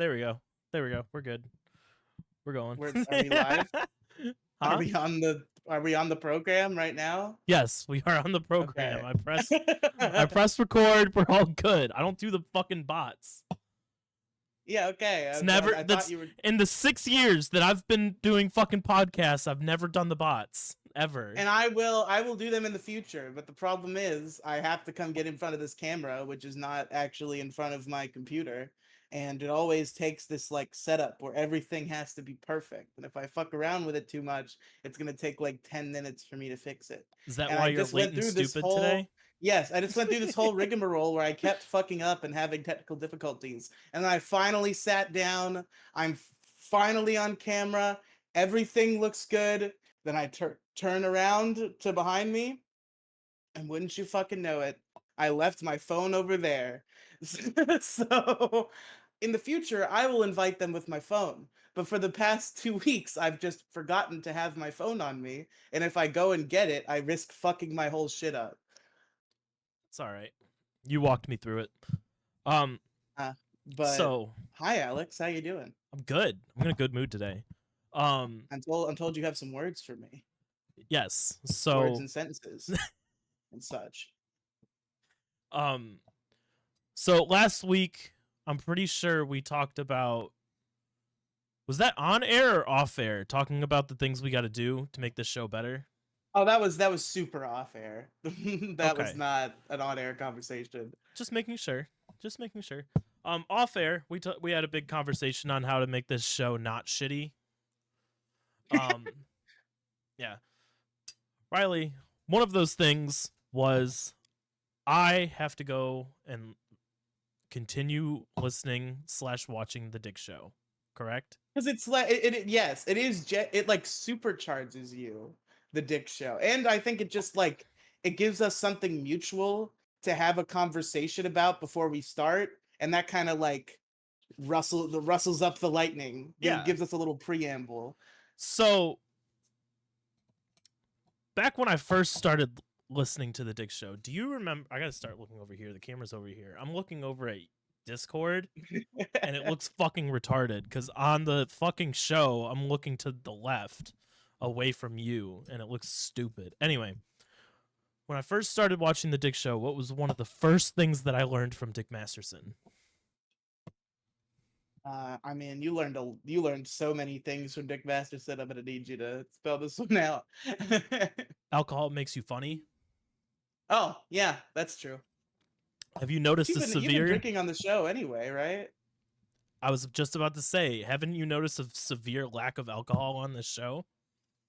There we go. There we go. We're good. We're going. Are we live? Huh? Are we on the program right now? Yes, we are on the program. Okay. I press record. We're all good. I don't do the fucking bots. Yeah, okay. It's I never thought that's you were. in the 6 years that I've been doing fucking podcasts, I've never done the bots ever. And I will do them in the future, but the problem is I have to come get in front of this camera, which is not actually in front of my computer. And it always takes this like setup where everything has to be perfect. And if I fuck around with it too much, it's gonna take like 10 minutes for me to fix it. Is that And why I you're just late went and through this stupid whole today? Yes, I just went through this whole rigmarole where I kept fucking up and having technical difficulties. And then I finally sat down. I'm finally on camera. Everything looks good. Then I turn around to behind me, and wouldn't you fucking know it, I left my phone over there. So in the future, I will invite them with my phone. But for the past 2 weeks, I've just forgotten to have my phone on me. And if I go and get it, I risk fucking my whole shit up. It's all right. You walked me through it. Um But so hi, Alex. How you doing? I'm good. I'm in a good mood today. I'm told you have some words for me. Yes. Words So and sentences and such. So last week, I'm pretty sure we talked about, was that on air or off air, talking about the things we got to do to make this show better? Oh, that was super off air. That was Okay. not an on air conversation. Just making sure. Just making sure. Off air, we had a big conversation on how to make this show not shitty. Yeah. Riely, one of those things was I have to go and continue listening / watching the Dick Show. Correct? Because it's like yes, it is it like supercharges you, the Dick Show. And I think it just like it gives us something mutual to have a conversation about before we start. And that kind of like rustles up the lightning. Yeah. Gives us a little preamble. So back when I first started listening to the Dick Show, do you remember? I gotta start looking over here. The camera's over here. I'm looking over at Discord, and it looks fucking retarded because on the fucking show, I'm looking to the left, away from you, and it looks stupid. Anyway, when I first started watching the Dick Show, what was one of the first things that I learned from Dick Masterson? I mean, you learned so many things from Dick Masterson. I'm gonna need you to spell this one out. Alcohol makes you funny. Oh yeah, that's true. Have you noticed You've the been severe? drinking on the show anyway, right? I was just about to say, haven't you noticed a severe lack of alcohol on this show?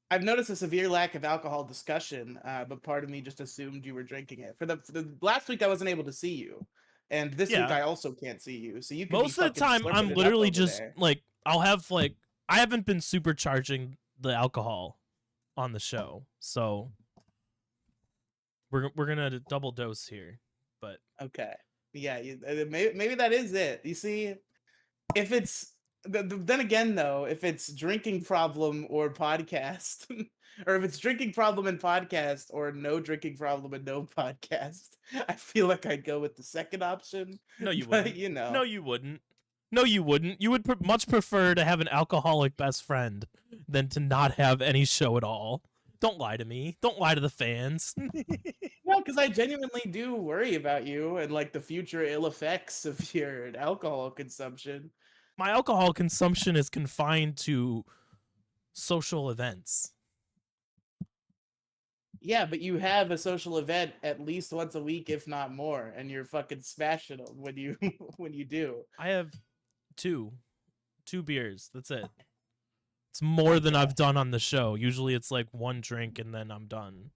I've noticed a severe lack of alcohol discussion, but part of me just assumed you were drinking it. For the last week, I wasn't able to see you, and this week Yeah. I also can't see you. So you could Most of the time, I'm literally just like, I'll have like, I haven't been supercharging the alcohol on the show, so we're gonna double dose here. But okay, yeah, maybe that is it. You see, if it's then again though, if it's drinking problem or podcast, or if it's drinking problem and podcast or no drinking problem and no podcast, I feel like I'd go with the second option. no, you But wouldn't. you know, No, you wouldn't. No, you wouldn't. You would much prefer to have an alcoholic best friend than to not have any show at all. Don't lie to me. Don't lie to the fans. no, because I genuinely do worry about you and like the future ill effects of your alcohol consumption. My alcohol consumption is confined to social events. Yeah, but you have a social event at least once a week, if not more, and you're fucking smashing them when you when you do. I have two beers. That's it. It's more than I've done on the show. Usually it's like one drink and then I'm done.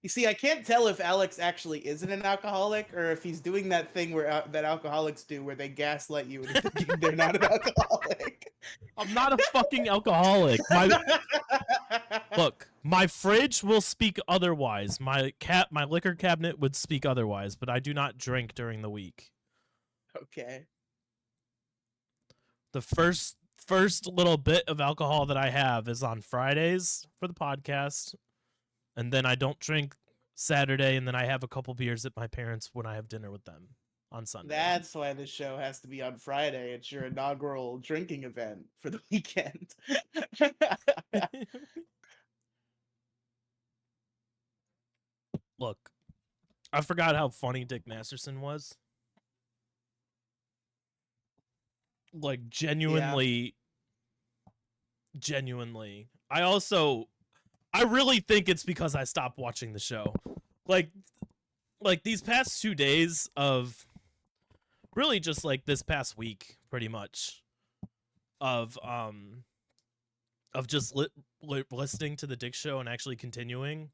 You see, I can't tell if Alex actually isn't an alcoholic or if he's doing that thing where that alcoholics do, where they gaslight you into thinking they're not an alcoholic. I'm not a fucking alcoholic. Look, my fridge will speak otherwise. My liquor cabinet would speak otherwise, but I do not drink during the week. Okay. The first little bit of alcohol that I have is on Fridays for the podcast. And then I don't drink Saturday, and then I have a couple beers at my parents' when I have dinner with them on Sunday. That's why the show has to be on Friday. It's your inaugural drinking event for the weekend. Look, I forgot how funny Dick Masterson was. Like Yeah. genuinely. I really think it's because I stopped watching the show. Like these past 2 days of really just like this past week pretty much of just listening to the Dick show and actually continuing.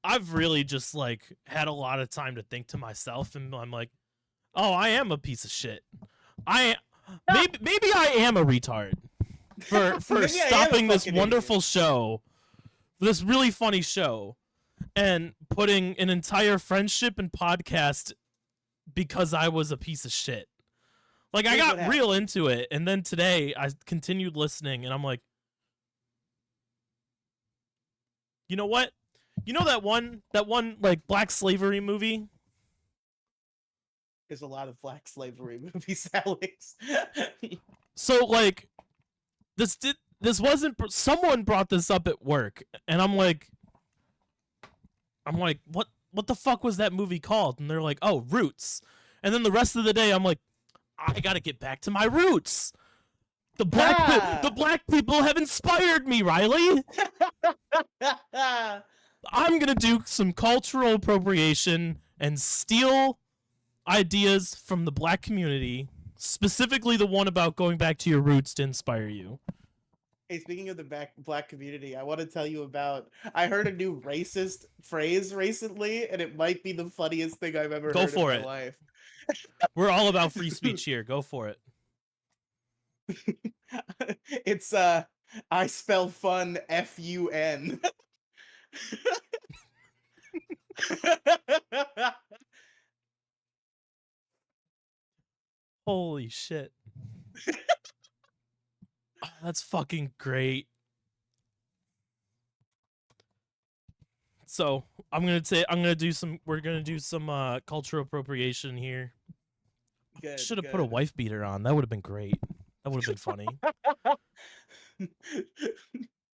I've really just like had a lot of time to think to myself, and I'm like, "Oh, I am a piece of shit. I maybe I am a retard for Maybe I am a stopping this fucking wonderful idiot. show, this really funny show, and putting an entire friendship and podcast because I was a piece of shit." Like, I Here's what got real happened. into it, and then today I continued listening, and I'm like, you know what? You know that one like black slavery movie? There's a lot of black slavery movies, Alex. So like this wasn't someone brought this up at work, and I'm like what the fuck was that movie called? And they're like, "Oh, Roots." And then the rest of the day I'm like, I got to get back to my roots. The black people have inspired me, Riely. I'm going to do some cultural appropriation and steal ideas from the black community, specifically the one about going back to your roots to inspire you. Hey, speaking of the black community, I want to tell you about. I heard a new racist phrase recently, and it might be the funniest thing I've ever Go heard for in it. my life. We're all about free speech here. Go for it. It's I spell fun FUN. Holy shit. Oh, that's fucking great. So we're gonna do some cultural appropriation here. Good, Should have put a good. wife beater on. That would have been great. That would have been funny.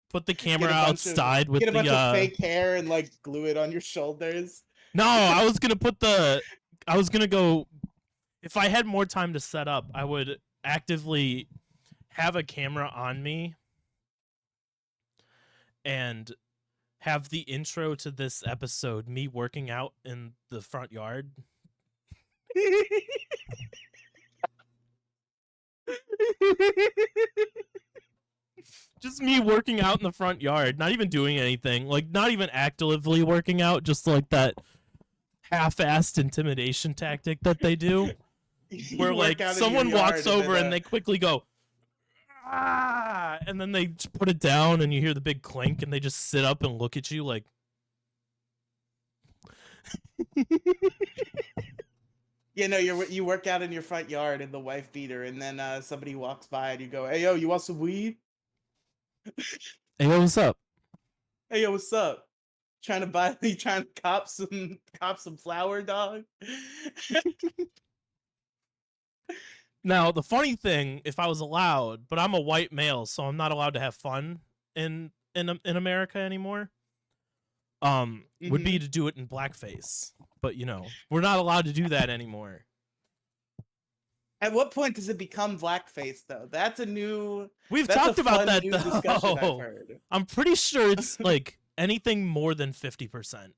Put the camera outside with get a bunch the of fake hair and like glue it on your shoulders. No, I was gonna go. If I had more time to set up, I would actively have a camera on me and have the intro to this episode me working out in the front yard. Just me working out in the front yard, not even doing anything, like not even actively working out, just like that half-assed intimidation tactic that they do, where like someone walks over and they quickly go, ah, and then they put it down and you hear the big clink and they just sit up and look at you like, you know, you work out in your front yard in the wife beater, and then somebody walks by and you go, "Hey yo, you want some weed? hey, what's up? Hey yo, what's up? Trying to buy? You trying to cop some flour, dog?" Now the funny thing, if I was allowed, but I'm a white male, so I'm not allowed to have fun in America anymore. Would be to do it in blackface, but you know we're not allowed to do that anymore. At what point does it become blackface, though? That's We've talked about that discussion I've though. heard. I'm pretty sure it's like anything more than 50%.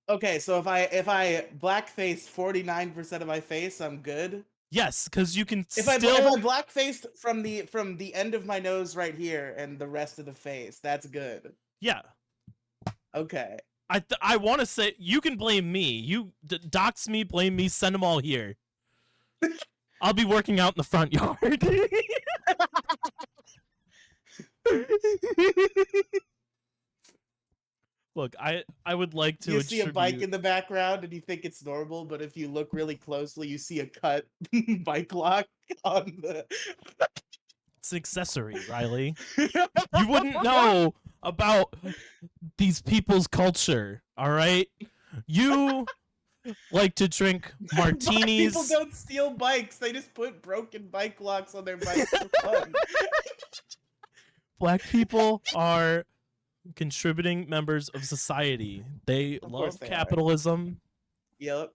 Okay, so if I blackface 49% of my face, I'm good. Yes, because you can if I blackfaced from the end of my nose right here and the rest of the face, that's good. Yeah. Okay. I want to say you can blame me. You dox me, blame me, send them all here. I'll be working out in the front yard. Look, I would like to. You see a bike in the background and you think it's normal, but if you look really closely, you see a cut bike lock on the. It's an accessory, Riely. You wouldn't know about these people's culture, all right? You like to drink Black people martinis. don't steal bikes. They just put broken bike locks on their bikes for fun. Black people are contributing members of society. They Of course love they are. capitalism. Yep.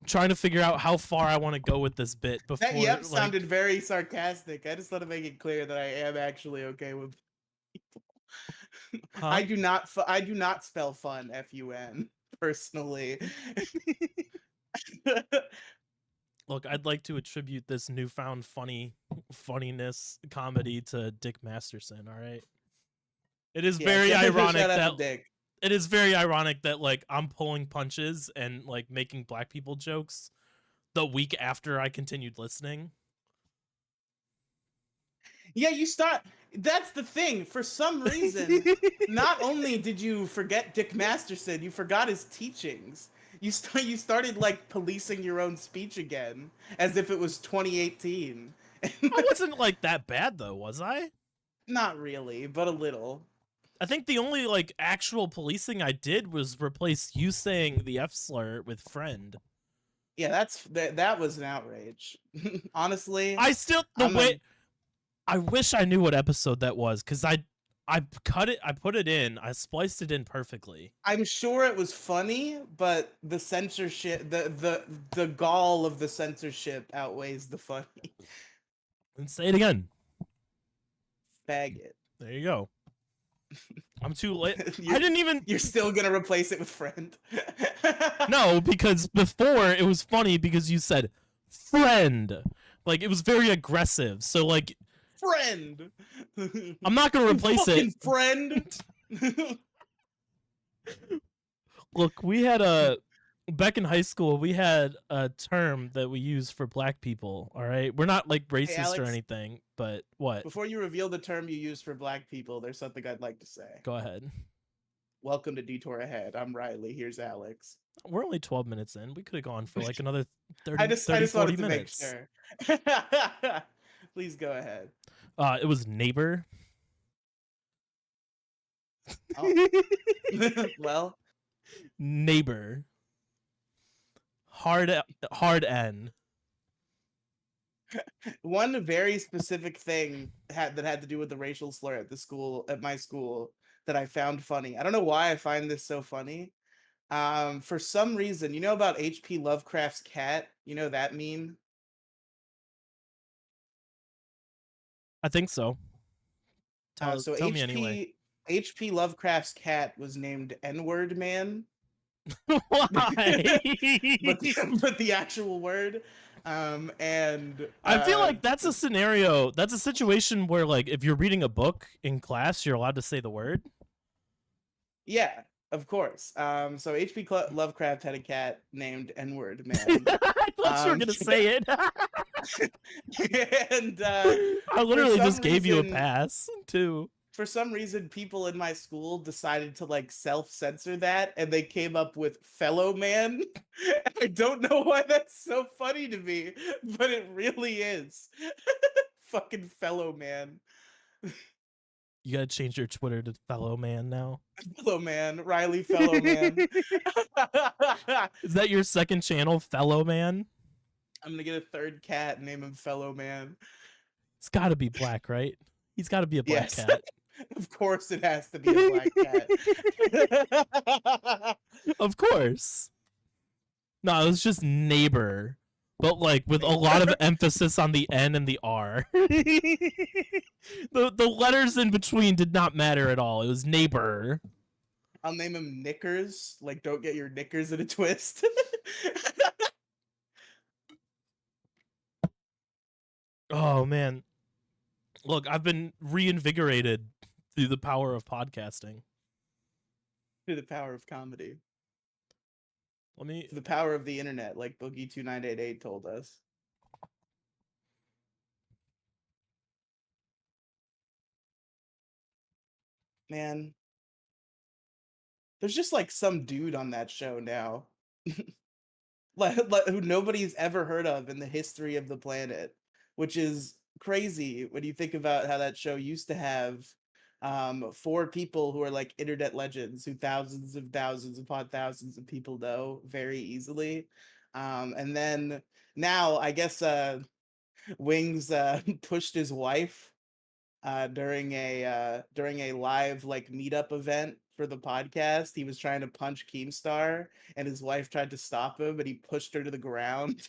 I'm trying to figure out how far I want to go with this bit That before yep like sounded very sarcastic. I just want to make it clear that I am actually okay with people. huh? I do not spell fun FUN personally. Look, I'd like to attribute this newfound funniness comedy to Dick Masterson, all right? It is Yes, very ironic shout out that to Dick. it is very ironic that like I'm pulling punches and like making black people jokes the week after I continued listening. Yeah, you start. That's the thing. For some reason, not only did you forget Dick Masterson, you forgot his teachings. You started like policing your own speech again, as if it was 2018. I wasn't like that bad though, was I? Not really, but a little. I think the only like actual policing I did was replace you saying the F slur with friend. Yeah, that was an outrage. Honestly, I still the I'm way a, I wish I knew what episode that was because I cut it, I put it in, I spliced it in perfectly. I'm sure it was funny, but the censorship, the gall of the censorship outweighs the funny. And say it again. Faggot. There you go. I'm too late. You're, I didn't even. you're still gonna replace it with friend. No, because before it was funny because you said friend. Like it was very aggressive. So like Friend. I'm not gonna replace fucking it. friend. Look, we had a back in high school, we had a term that we used for black people. All right, we're not like Hey, racist or Alex, anything, but what? before you reveal the term you use for black people, there's something I'd like to say. Go ahead. Welcome to Detour Ahead. I'm Riley. Here's Alex. We're only 12 minutes in. We could have gone for like another 30, I 30 just 40 wanted to minutes. make sure. Please go ahead. It was neighbor. Oh. Well, Neighbor. Hard N. one very specific thing that had to do with the racial slur at my school that I found funny. I don't know why I find this so funny. For some reason, you know about H.P. Lovecraft's cat? You know that meme? I think so. So Tell me anyway. H.P. Lovecraft's cat was named N-word man, Why? but the actual word. And I feel like that's a scenario. That's a situation where, like, if you're reading a book in class, you're allowed to say the word. yeah, of course. So H.P. Lovecraft had a cat named N-word man. I thought you were gonna say it. And I literally just gave you a reason, pass too. for some reason, people in my school decided to like self-censor that, and they came up with fellow man. I don't know why that's so funny to me, but it really is. Fucking fellow man. You gotta change your Twitter to fellow man now. Fellow man. Riley fellow man. Is that your second channel, fellow man? I'm gonna get a third cat and name him fellow man. It's gotta be black, right? He's gotta be a black Yes. cat. Of course it has to be a black cat. Of course. No, it was just neighbor, but like with a lot of emphasis on the N and the R. The letters in between did not matter at all. It was neighbor. I'll name him Knickers. Like, don't get your knickers in a twist. Oh man. Look, I've been reinvigorated through the power of podcasting. Through the power of comedy. Let me Through the power of the internet, like Boogie2988 told us. Man. There's just like some dude on that show now. like who nobody's ever heard of in the history of the planet, which is crazy when you think about how that show used to have 4 people who are like internet legends who thousands upon thousands of people know very easily. And then now I guess Wings pushed his wife during a live like meetup event for the podcast. He was trying to punch Keemstar, and his wife tried to stop him, but he pushed her to the ground,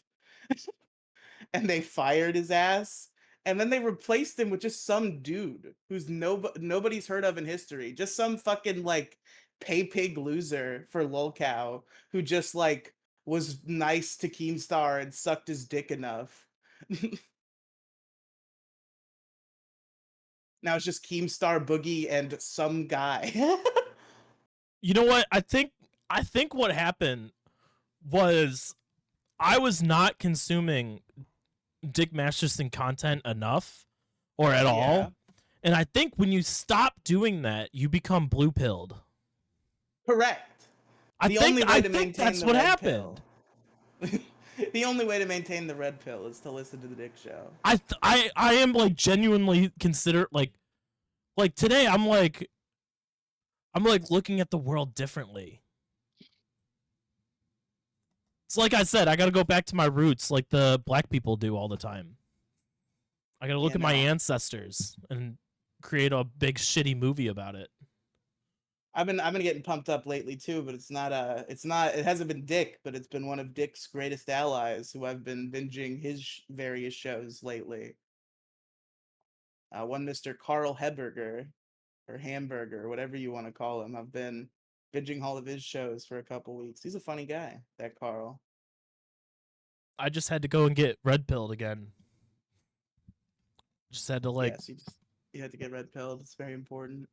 and they fired his ass. And then they replaced him with just some dude who's nobody's heard of in history, just some fucking like pay pig loser for lolcow who just like was nice to Keemstar and sucked his dick enough. Now it's just Keemstar Boogie and some guy. You know what? I think what happened was I was not consuming Dick Masterson content enough or at Yeah, all. And I think when you stop doing that, you become blue pilled. correct. I The think only way I to think maintain that's the what red happened. pill. The only way to maintain the red pill is to listen to the Dick Show. I am like genuinely consider like today I'm like looking at the world differently. It's like I said, I got to go back to my roots like the black people do all the time. I got to look You at my know, ancestors and create a big shitty movie about it. I've been getting pumped up lately too, but it hasn't been Dick, but it's been one of Dick's greatest allies who I've been binging his various shows lately. One Mr. Carl Heberger or Hamburger, whatever you want to call him. I've been binging all of his shows for a couple weeks. He's a funny guy, that Carl. I just had to go and get red pilled again. Just had to like Yes, you had to get red pilled. It's very important.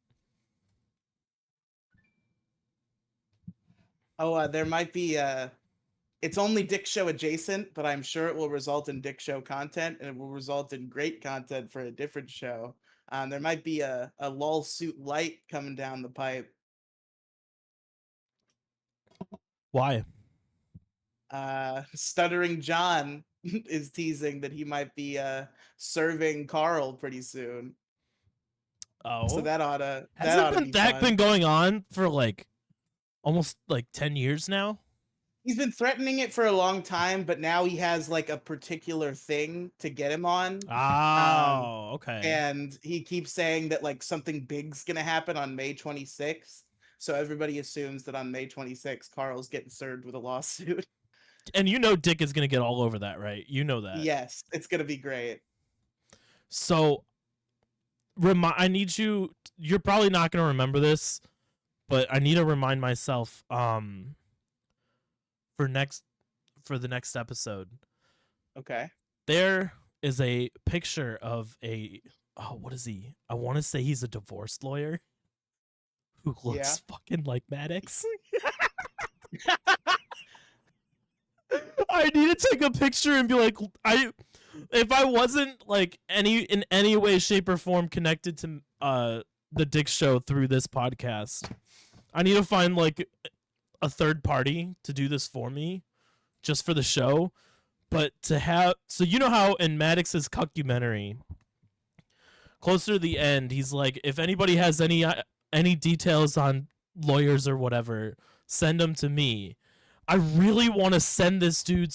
Oh, there might be it's only Dick Show adjacent, but I'm sure it will result in Dick Show content, and it will result in great content for a different show. There might be a lol suit light coming down the pipe. why? Stuttering John is teasing that he might be serving Carl pretty soon. So Oh, that hasn't oughta been be that been fun. going on for like almost like 10 years now? He's been threatening it for a long time, but now he has like a particular thing to get him on. Um, Oh, okay. and he keeps saying that like something big's gonna happen on May 26th. So everybody assumes that on May 26th, Carl's getting served with a lawsuit. And you know Dick is going to get all over that, right? You know that. Yes, it's gonna be great. So, I need you you're probably not going to remember this, but I need to remind myself for next for the next episode. Okay. There is a picture of a what is he? I want to say he's a divorce lawyer who Yeah. looks fucking like Maddox. I need to take a picture and be like, if I wasn't like in any way, shape, or form connected to the Dick Show through this podcast, I need to find like a third party to do this for me, just for the show. But to have, so you know how in Maddox's documentary, closer to the end, he's like, if anybody has any details on lawyers or whatever, send them to me. I really want to send this dude,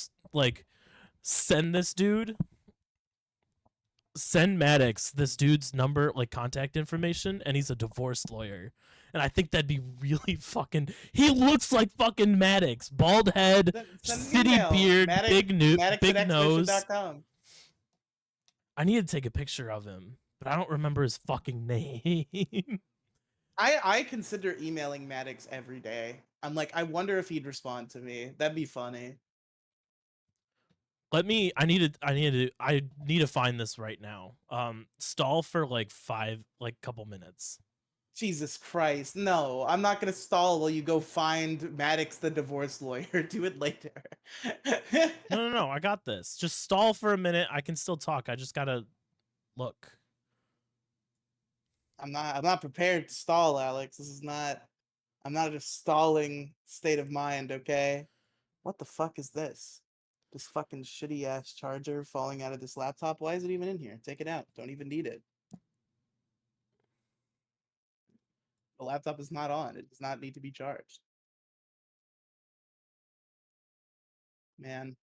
send Maddox this dude's number, like contact information, and he's a divorce lawyer. And I think that'd be really fucking. He looks like fucking Maddox, bald head, Send an shitty email. beard, Maddox at big nose. xvision.com. I need to take a picture of him, but I don't remember his fucking name. I consider emailing Maddox every day. I'm like, I wonder if he'd respond to me. That'd be funny. I need to find this right now. Stall for like couple minutes. Jesus Christ. No, I'm not gonna stall while you go find Maddox the divorce lawyer. Do it later. No, I got this. Just stall for a minute. I can still talk. I just gotta look. I'm not prepared to stall, Alex. I'm not in a stalling state of mind, okay? What the fuck is this? This fucking shitty ass charger falling out of this laptop. Why is it even in here? Take it out. Don't even need it. The laptop is not on. It does not need to be charged. Man.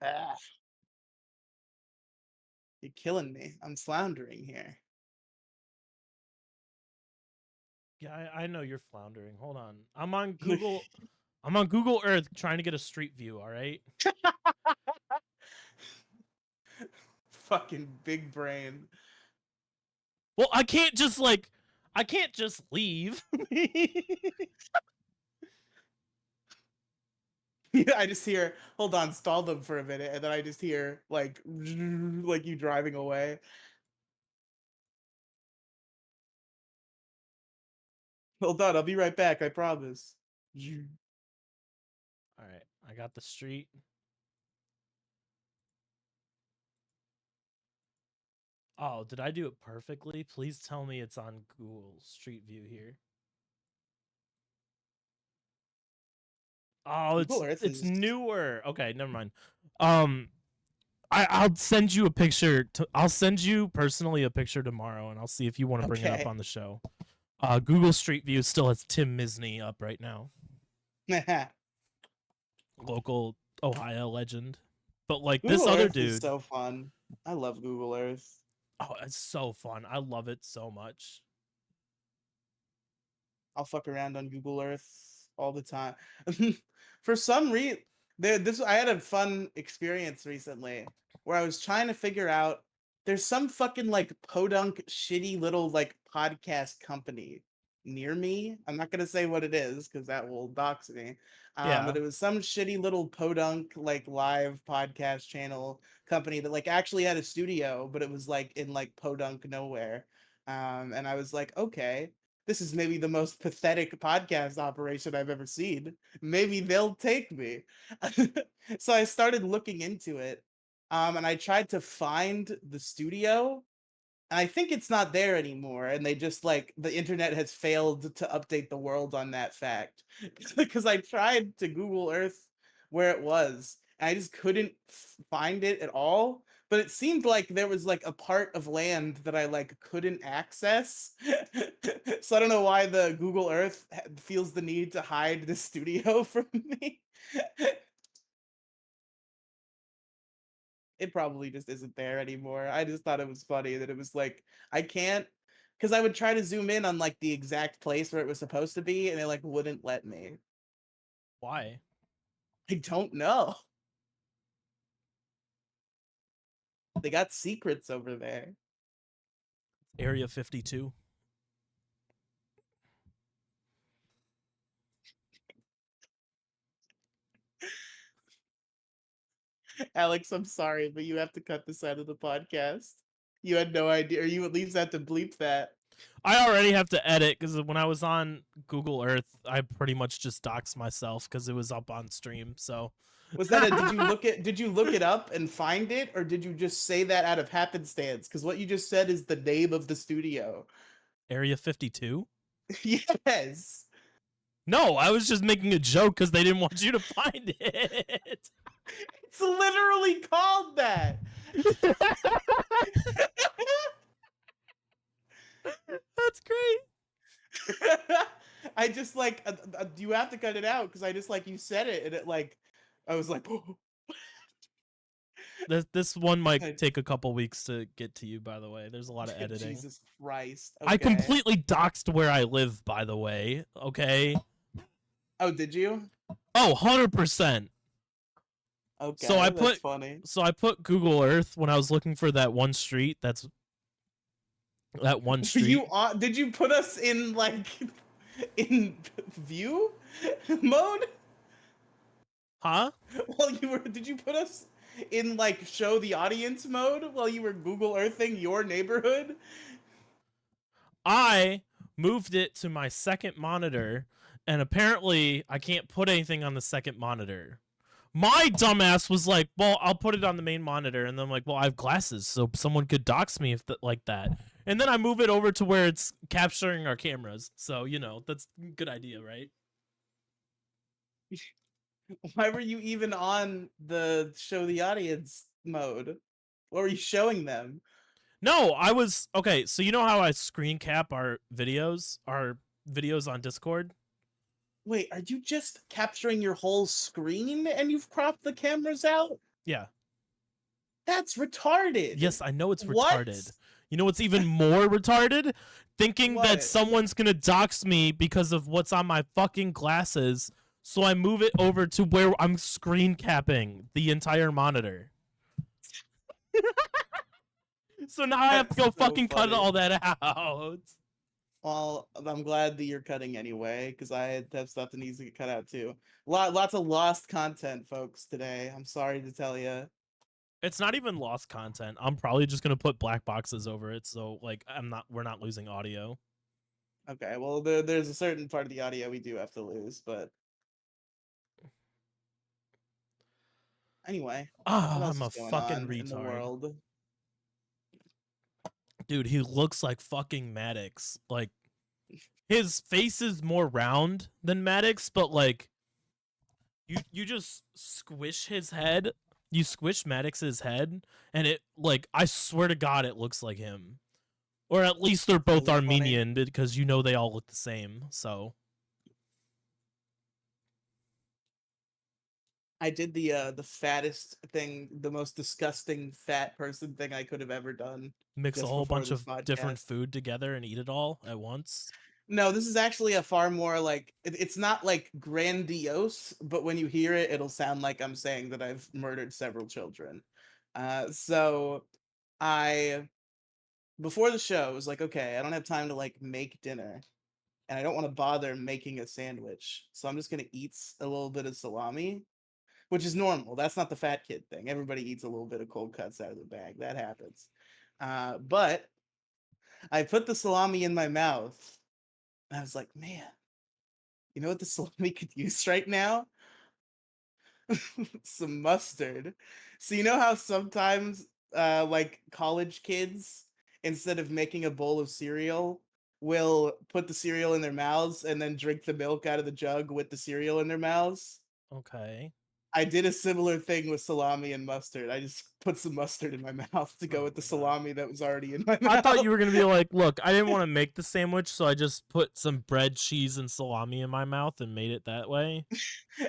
Ah, you're killing me. I'm floundering here. Yeah, I know you're floundering. Hold on. I'm on Google. I'm on Google Earth trying to get a street view. All right. Fucking big brain. Well, I can't just leave. I just hear, hold on, stall them for a minute, and then I just hear like you driving away. Hold on, I'll be right back, I promise. All right, I got the street. Oh, did I do it perfectly? Please tell me it's on Google Street View here. Oh, Google Earth it's is newer. Okay, never mind. Um, I'll send you a picture. I'll send you personally a picture tomorrow, and I'll see if you want to bring it up okay. on the show. Google Street View still has Tim Misney up right now, local Ohio legend. But like this Google other Earth is dude, so fun. I love Google Earth. oh, it's so fun. I love it so much. I'll fuck around on Google Earth all the time. For some reason, I had a fun experience recently where I was trying to figure out there's some fucking like podunk shitty little like podcast company near me. I'm not gonna say what it is because that will dox me. Yeah, But it was some shitty little podunk like live podcast channel company that like actually had a studio, but it was like in like podunk nowhere. And I was like, okay, this is maybe the most pathetic podcast operation I've ever seen. Maybe they'll take me. So I started looking into it. And I tried to find the studio, and I think it's not there anymore. And they just like the internet has failed to update the world on that fact. Because I tried to Google Earth where it was, and I just couldn't find it at all. But it seemed like there was like a part of land that I like couldn't access. So I don't know why the Google Earth feels the need to hide the studio from me. It probably just isn't there anymore. I just thought it was funny that it was like I can't, because I would try to zoom in on like the exact place where it was supposed to be, and it like wouldn't let me. why? I don't know. They got secrets over there. Area 52. Alex, I'm sorry, but you have to cut this out of the podcast. You had no idea, or you at least have to bleep that. I already have to edit because when I was on Google Earth, I pretty much just doxed myself because it was up on stream. So Was that a did you look it up and find it, or did you just say that out of happenstance? Because what you just said is the name of the studio. Area 52. Yes. No, I was just making a joke because they didn't want you to find it. It's literally called that. That's great. I just like you have to cut it out because I just like you said it and it like I was like This one might take a couple weeks to get to you. By the way, there's a lot of editing. Jesus Christ. I Okay. completely doxed where I live. By the way, okay. Oh, did you? Oh, 100%. So I Okay, that's put funny. Google Earth when I was looking for that one street. That's that one street. Did you put us in like in view mode Huh? while you were did you put us in like show the audience mode while you were Google Earthing your neighborhood? I moved it to my second monitor, and apparently I can't put anything on the second monitor. My dumbass was like, "Well, I'll put it on the main monitor," and then I'm like, "Well, I have glasses, so someone could dox me if like that." And then I move it over to where it's capturing our cameras. So that's a good idea, right? Why were you even on the show the audience mode? What were you showing them? No, I was okay. So you know how I screen cap our videos on Discord? Wait, are you just capturing your whole screen and you've cropped the cameras out? Yeah. That's retarded. Yes, I know it's What? retarded. You know what's even more retarded? Thinking that What? someone's gonna dox me because of what's on my fucking glasses, so I move it over to where I'm screen capping the entire monitor. So now I have to That's go so fucking cut funny. all that out. Well, I'm glad that you're cutting anyway, because I have stuff that needs to get cut out too. Lots of lost content, folks, today. I'm sorry to tell you. It's not even lost content. I'm probably just gonna put black boxes over it, so like we're not losing audio. Okay, well, there's a certain part of the audio we do have to lose, but anyway, what Ah, else I'm is a going fucking on in the retard. world? Dude, he looks like fucking Maddox. Like his face is more round than Maddox, but like you just squish his head, you squish Maddox's head, and it like I swear to God it looks like him. Or at least they're both Really funny. Armenian because you know they all look the same. So I did the fattest thing, the most disgusting fat person thing I could have ever done mix a just whole before bunch this of different podcast. food together and eat it all at once. No, this is actually a far more like it's not like grandiose, but when you hear it, it'll sound like I'm saying that I've murdered several children. So I before the show, I was like, okay, I don't have time to like make dinner, and I don't want to bother making a sandwich, so I'm just gonna eat a little bit of salami, which is normal. That's not the fat kid thing. Everybody eats a little bit of cold cuts out of the bag. That happens. But I put the salami in my mouth, and I was like, man, you know what the salami could use right now? Some mustard. So you know how sometimes like college kids, instead of making a bowl of cereal, will put the cereal in their mouths and then drink the milk out of the jug with the cereal in their mouths? Okay. I did a similar thing with salami and mustard. I just put some mustard in my mouth to go Oh with the my God. salami that was already in my I thought mouth. you were gonna be like, look, I didn't want to make the sandwich, so I just put some bread, cheese, and salami in my mouth and made it that way.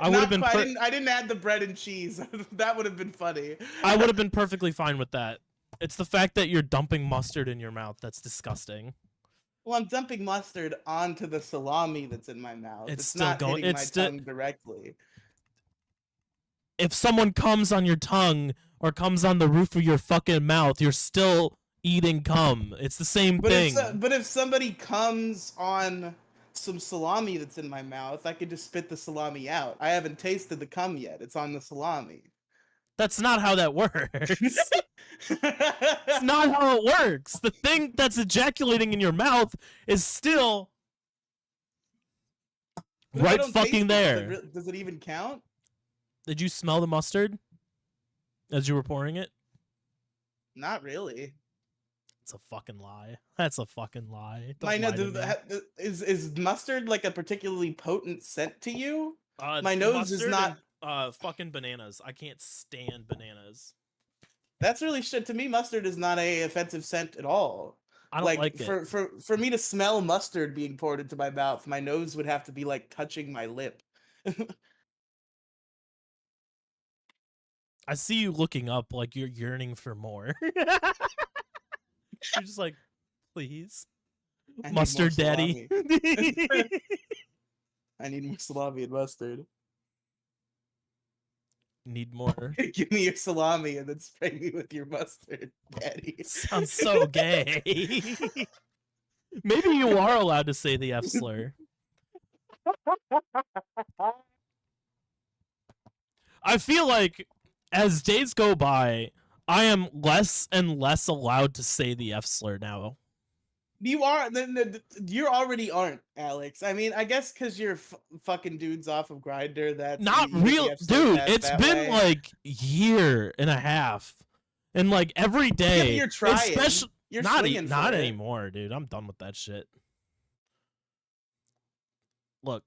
I would have Not been quite. I didn't add the bread and cheese. That would have been funny. I would have been perfectly fine with that. It's the fact that you're dumping mustard in your mouth that's disgusting. Well, I'm dumping mustard onto the salami that's in my mouth. It's It's still not going. hitting It's my still. tongue directly. If someone comes on your tongue or comes on the roof of your fucking mouth, you're still eating cum. It's the same thing. But if somebody comes on some salami that's in my mouth, I could just spit the salami out. I haven't tasted the cum yet. It's on the salami. That's not how that works. It's not how it works. The thing that's ejaculating in your mouth is still What if I right don't fucking taste it? there. Does it even count? Did you smell the mustard as you were pouring it? Not really. It's a fucking lie. That's a fucking lie. My Don't no, lie to me. is mustard like a particularly potent scent to you? My nose is Mustard not. and fucking bananas. I can't stand bananas. That's really shit. To me, mustard is not a offensive scent at all. I don't Like like it. for me to smell mustard being poured into my mouth, my nose would have to be like touching my lip. I see you looking up like you're yearning for more. You're just like, please, I need more mustard daddy. salami. I need more salami and mustard. Need more. Give me your salami and then spray me with your mustard, daddy. Sounds so gay. Maybe you are allowed to say the F slur. I feel like as days go by, I am less and less allowed to say the F slur now. You are you already aren't, Alex. I mean, I guess because you're fucking dudes off of Grinder. That's Not you get the real, F slur dude. pass It's that been way. like year and a half, and like every day. Yeah, but you're trying. Especially You're not not anymore, dude. I'm done with that shit. Look,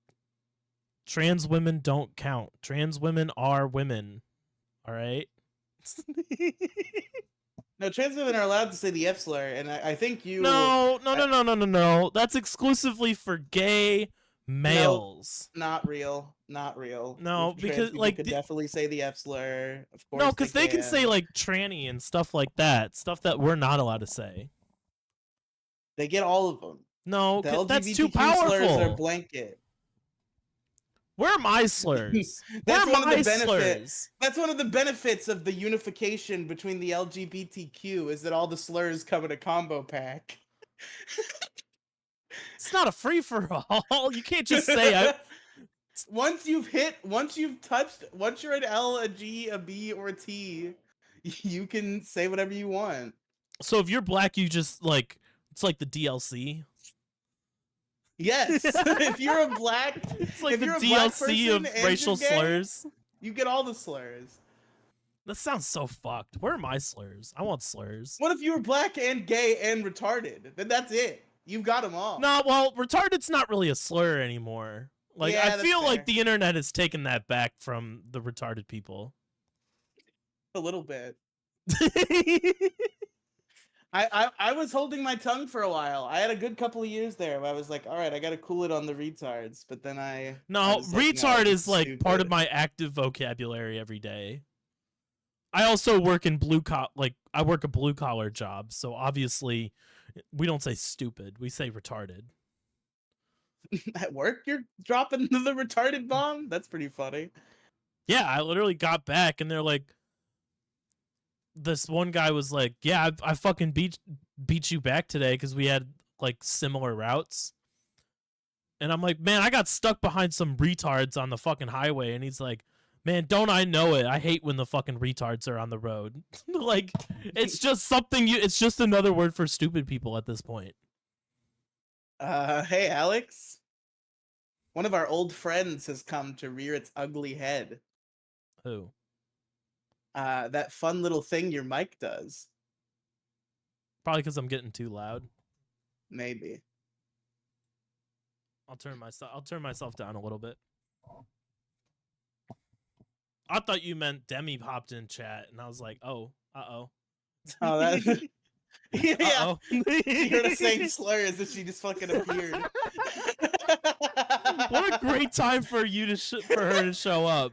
trans women don't count. Trans women are women. All right. No, No, trans women are allowed to say the F slur, and I think you. No. That's exclusively for gay No, males. not real. Not real. No, Trans because people like could definitely say the F slur. Of no, course they because they can say can. like tranny and stuff like that, stuff that we're not allowed to say. They get all of them. No, The that's too LGBTQ slurs are powerful. blanket. Where are my slurs? Where That's are one of the my benefit. slurs? That's one of the benefits of the unification between the LGBTQ is that all the slurs come in a combo pack. It's not a free for all. You can't just say I. Once you're an L, a G, a B, or a T, you can say whatever you want. So if you're black, you just like it's like the DLC. Yes, if you're a black, It's like if the you're a black DLC person of and racial you're gay, slurs. you get all the slurs. That sounds so fucked. Where are my slurs? I want slurs. What if you were black and gay and retarded? Then that's it. You've got them all. No, well, retarded's not really a slur anymore. Like Yeah, I that's feel like fair. the internet has taken that back from the retarded people. A little bit. I was holding my tongue for a while. I had a good couple of years there where I was like, all right, I gotta cool it on the retards. But then I No, was like, no, retard this is like part of stupid. my active vocabulary every day. I also work in I work a blue collar job, so obviously we don't say stupid, we say retarded. At work, you're dropping the retarded bomb? That's pretty funny. Yeah, I literally got back and they're like, this one guy was like, yeah, I fucking beat you back today because we had like similar routes. And I'm like, man, I got stuck behind some retards on the fucking highway. And he's like, man, don't I know it? I hate when the fucking retards are on the road. Like, it's just something it's just another word for stupid people at this point. Hey, Alex. One of our old friends has come to rear its ugly head. Who? That fun little thing your mic does. Probably because I'm getting too loud. Maybe. I'll turn myself down a little bit. I thought you meant Demi popped in chat, and I was like, oh, Oh, that. Yeah. Uh-oh. She heard us saying slurs and she just fucking appeared. What a great time for her to show up.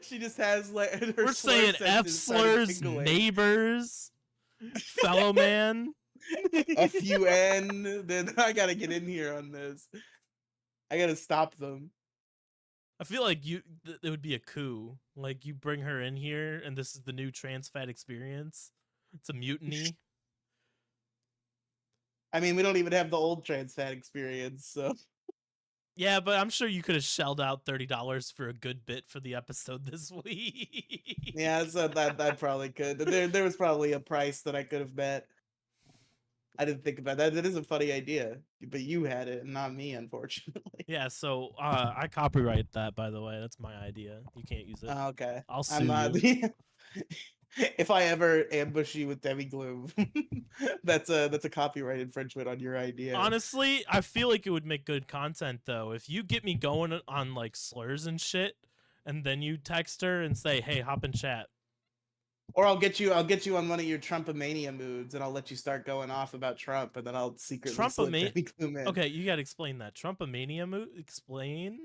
She just has like her We're saying F slurs, neighbors, fellow man. FUN. Then I gotta get in here on this. I gotta stop them. I feel like it would be a coup. Like you bring her in here, and this is the new trans fat experience. It's a mutiny. I mean, we don't even have the old trans fat experience, so. Yeah, but I'm sure you could have shelled out $30 for a good bit for the episode this week. Yeah, so that probably could. There was probably a price that I could have bet. I didn't think about that. That is a funny idea, but you had it, and not me, unfortunately. Yeah, so I copyright that, by the way. That's my idea. You can't use it. Okay. I'll sue I'm not. you. If I ever ambush you with Demi Gloom, that's a copyright infringement on your idea. Honestly, I feel like it would make good content though. If you get me going on like slurs and shit, and then you text her and say, "Hey, hop in chat." Or I'll get you on one of your Trumpomania moods, and I'll let you start going off about Trump, and then I'll secretly slip Demi Gloom in. Okay, you gotta explain that. Trumpomania mood? Explain?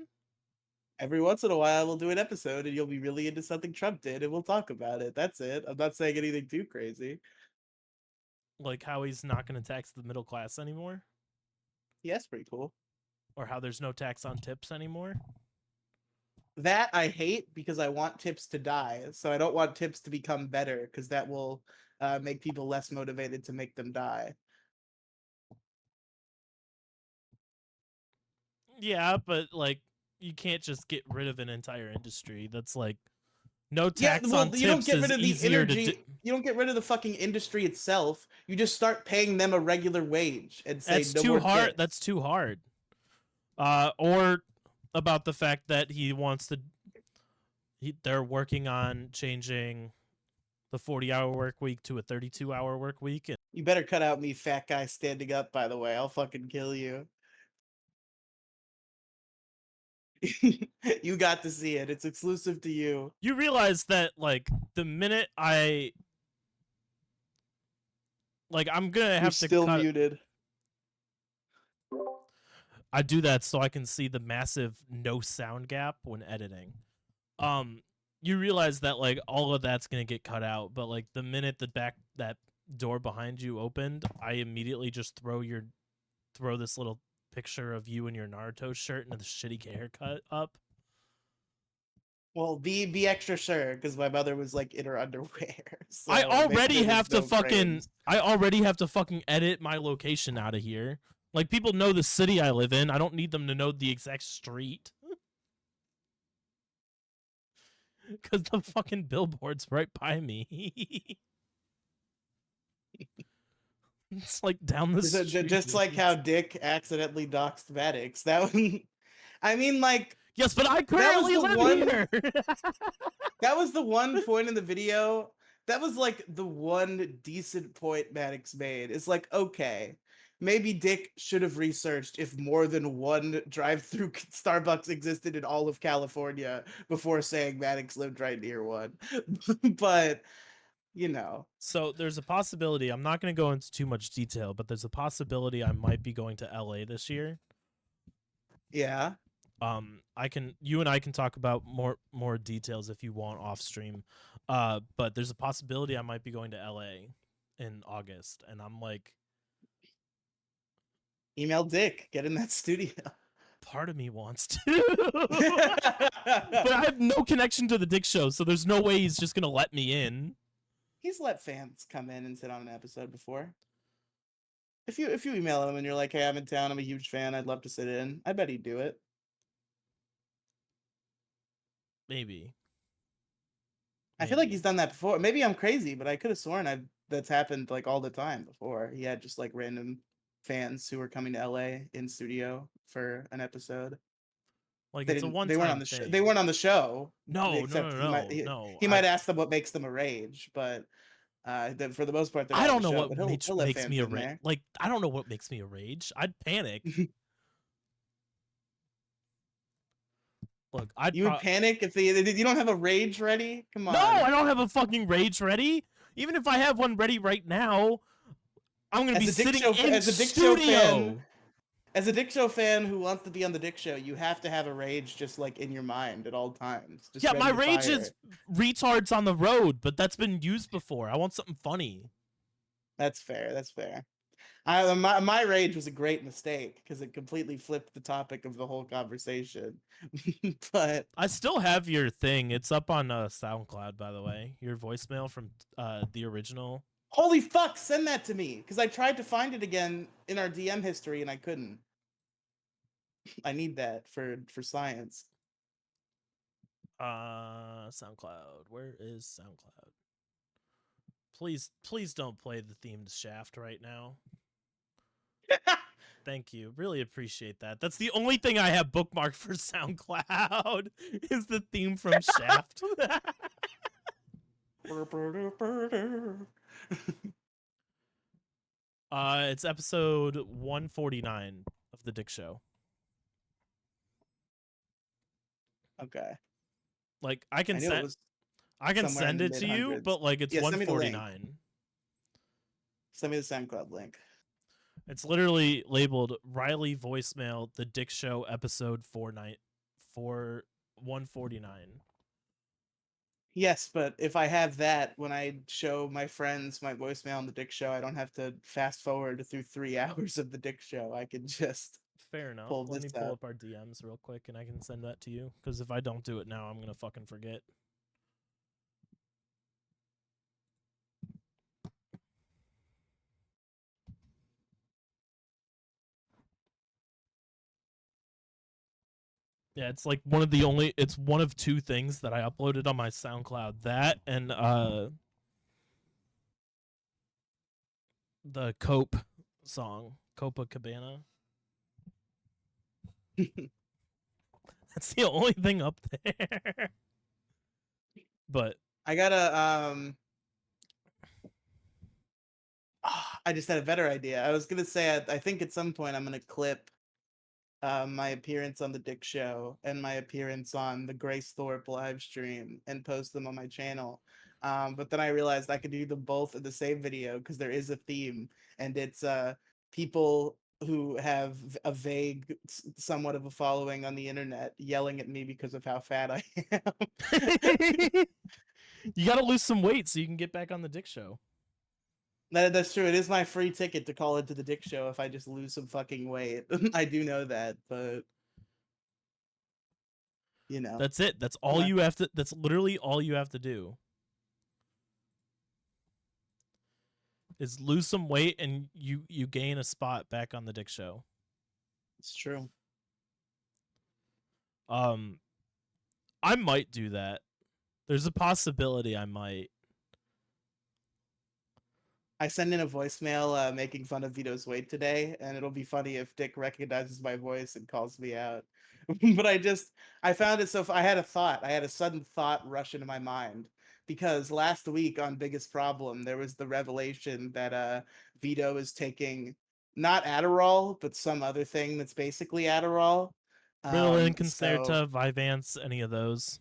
Every once in a while, we'll do an episode, and you'll be really into something Trump did, and we'll talk about it. That's it. I'm not saying anything too crazy. Like how he's not gonna tax the middle class anymore? Yeah, that's pretty cool. Or how there's no tax on tips anymore? That I hate because I want tips to die. So I don't want tips to become better because that will make people less motivated to make them die. Yeah, but like you can't just get rid of an entire industry. That's like no tax on tips you don't get rid of the easier energy. You don't get rid of the fucking industry itself. You just start paying them a regular wage and say that's no too more hard. tips. That's too hard. Or about the fact that he wants to. They're working on changing the 40-hour work week to a 32-hour work week. And you better cut out me, fat guy standing up. By the way, I'll fucking kill you. You got to see it. It's exclusive to you. you realize that like the minute I Like I'm gonna You're have to still cut. muted. I do that so I can see the massive no sound gap when editing. Um, you realize that like all of that's gonna get cut out, but like the minute that door behind you opened, I immediately just throw this little picture of you in your Naruto shirt and the shitty haircut up. Well, be extra sure because my mother was like in her underwear, I so make sure already there's have to no fucking frames. I already have to fucking edit my location out of here. Like people know the city I live in. I don't need them to know the exact street. Cause the fucking billboard's right by me. It's like down the street. Just like how Dick accidentally doxed Maddox. That one, I mean, like Yes, but I that was currently the live one. here. That was the one point in the video. That was like the one decent point Maddox made. It's like, okay, maybe Dick should have researched if more than one drive-through Starbucks existed in all of California before saying Maddox lived right near one. But, you know, So there's a possibility. I'm not going to go into too much detail, but there's a possibility I might be going to LA this year. yeah. You and I can talk about more details if you want off stream. But there's a possibility I might be going to LA in August, and I'm like, Email Dick, get in that studio. part of me wants to, but I have no connection to the Dick Show, so there's no way he's just gonna let me in. He's let fans come in and sit on an episode before. If you email him and you're like, hey, I'm in town, I'm a huge fan, I'd love to sit in, I bet he'd do it. Maybe. I feel like he's done that before. Maybe I'm crazy, but I could have sworn that's happened like all the time before. He had just like random fans who were coming to LA in studio for an episode. Like They it's a didn't. They weren't on one-time the show. They thing. weren't on the show. No, no, Except no, he might. no, no. He might ask them what makes them a rage, but for the most part, they're I not on don't the know show. what But he'll let makes fans me a in rage. there. Like I don't know what makes me a rage. I'd panic. Look, You would panic if you don't have a rage ready. Come No, on. I don't have a fucking rage ready. Even if I have one ready right now, I'm gonna be sitting in studio. As a Dick Show fan who wants to be on the Dick Show, you have to have a rage just like in your mind at all times, just Yeah, my ready to rage fire. is retards on the road, but that's been used before. I want something funny. That's fair. That's fair. My rage was a great mistake because it completely flipped the topic of the whole conversation. But I still have your thing. It's up on SoundCloud, by the way. Your voicemail from the original. holy fuck, send that to me because I tried to find it again in our DM history and I couldn't. I need that for science. SoundCloud. Where is SoundCloud? Please don't play the themed Shaft right now. Thank you. Really appreciate that. That's the only thing I have bookmarked for SoundCloud is the theme from Shaft. It's episode 149 of the Dick Show. Okay. Like I can knew it was send the it to you, mid-hundreds. but like it's Yeah, send me the link. 149. Send me the SoundCloud link. It's literally labeled Riely voicemail the Dick Show episode 149. Yes, but if I have that when I show my friends my voicemail on the Dick Show, I don't have to fast forward through 3 hours of the Dick Show. I can just Fair enough. pull Let this me pull up. up our DMs real quick and I can send that to you. Because if I don't do it now, I'm gonna fucking forget. Yeah, it's like it's one of two things that I uploaded on my SoundCloud. That and the Cope song, Copacabana. That's the only thing up there. But I gotta I just had a better idea. I was gonna say I think at some point I'm gonna clip my appearance on the Dick Show and my appearance on the Grace Thorpe live stream and post them on my channel. But then I realized I could do them both in the same video because there is a theme, and it's people who have a vague, somewhat of a following on the internet yelling at me because of how fat I am. You got to lose some weight so you can get back on the Dick Show. That's true. It is my free ticket to call into the Dick Show if I just lose some fucking weight. I do know that, but you know, That's it. That's I'm all not. you have to. That's literally all you have to do. Is lose some weight and you gain a spot back on the Dick Show. It's true. Um, I might do that. There's a possibility I might. I send in a voicemail making fun of Vito's weight today, and it'll be funny if Dick recognizes my voice and calls me out. But I found it I had a thought. I had a sudden thought rush into my mind because last week on Biggest Problem, there was the revelation that Vito is taking not Adderall, but some other thing that's basically Adderall. Ritalin, So Concerta, Vyvanse, any of those.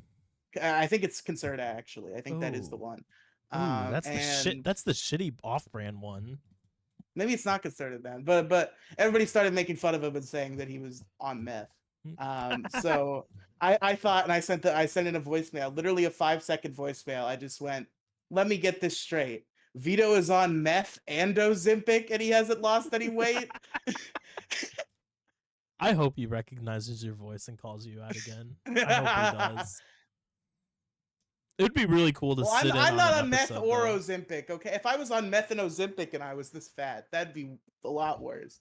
I think it's Concerta actually. I think that is the Ooh, one. ooh, that's the shit. And That's the shitty off-brand one. maybe it's not concerted then, but everybody started making fun of him and saying that he was on meth. So I thought, and I sent in a voicemail, literally a 5-second voicemail. I just went, let me get this straight. Vito is on meth and Ozempic, and he hasn't lost any weight. I hope he recognizes your voice and calls you out again. I hope he does. It would be really cool to Well, sit in I'm on not an on meth episode or though. Ozempic. Okay, if I was on meth and Ozempic and I was this fat, that'd be a lot worse.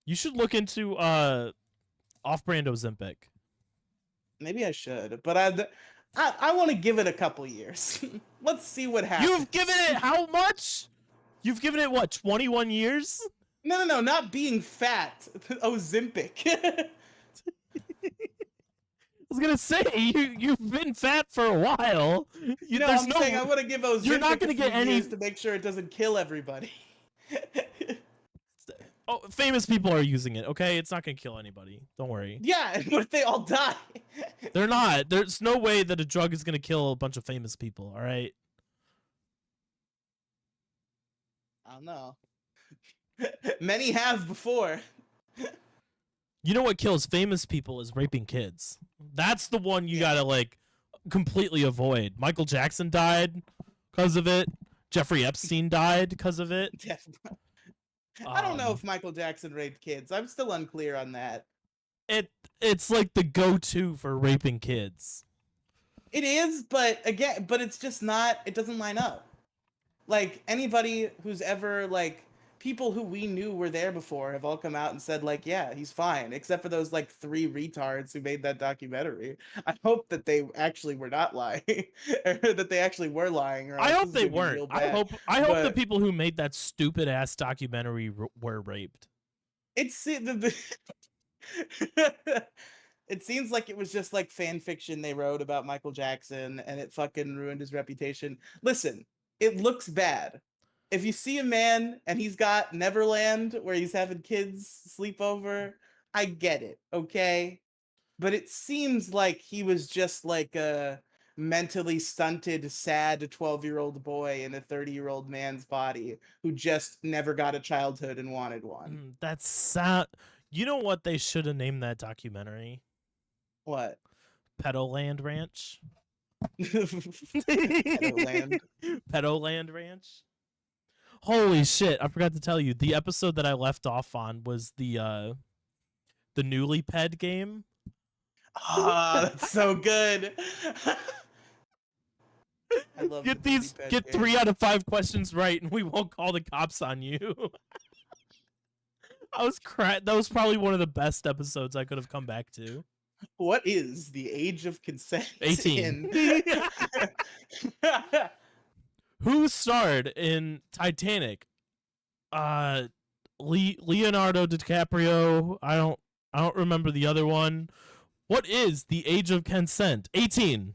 You should look into off-brand Ozempic. Maybe I should, but I want to give it a couple years. Let's see what happens. You've given it how much? You've given it what, 21 years? No, not being fat. Ozempic. I was gonna say you've been fat for a while. No, I'm saying I want to give Ozempic You're not gonna a few get any. years to make sure it doesn't kill everybody. Oh, famous people are using it. Okay, it's not gonna kill anybody. Don't worry. Yeah, what if they all die? They're not. There's no way that a drug is gonna kill a bunch of famous people. All right. I don't know. Many have before. You know what kills famous people is raping kids. That's the one you gotta like completely avoid. Michael Jackson died because of it. Jeffrey Epstein died because of it. Definitely. I don't know if Michael Jackson raped kids. I'm still unclear on that. It's like the go-to for raping kids. It is, but again, it's just not. It doesn't line up. Like anybody who's ever like people who we knew were there before have all come out and said like, yeah, he's fine, except for those like 3 retards who made that documentary. I hope that they actually were not lying, or that they actually were lying. Or I else hope this is they gonna be weren't. real I bad. hope the But people who made that stupid ass documentary were raped. it's it seems like it was just like fan fiction they wrote about Michael Jackson, and it fucking ruined his reputation. Listen, it looks bad. If you see a man and he's got Neverland where he's having kids sleep over, I get it, okay? But it seems like he was just like a mentally stunted, sad 12-year-old boy in a 30-year-old man's body who just never got a childhood and wanted one. That's sad. You know what they should have named that documentary? What? Pedoland Ranch. Pedoland. Pedoland Ranch. Holy shit! I forgot to tell you the episode that I left off on was the Newly Ped game. Ah, that's so good. I love Get 3 out of 5 questions right, and we won't call the cops on you. I was that was probably one of the best episodes I could have come back to. What is the age of consent? 18. Who starred in Titanic? Leonardo DiCaprio. I don't remember the other one. What is the age of consent? 18.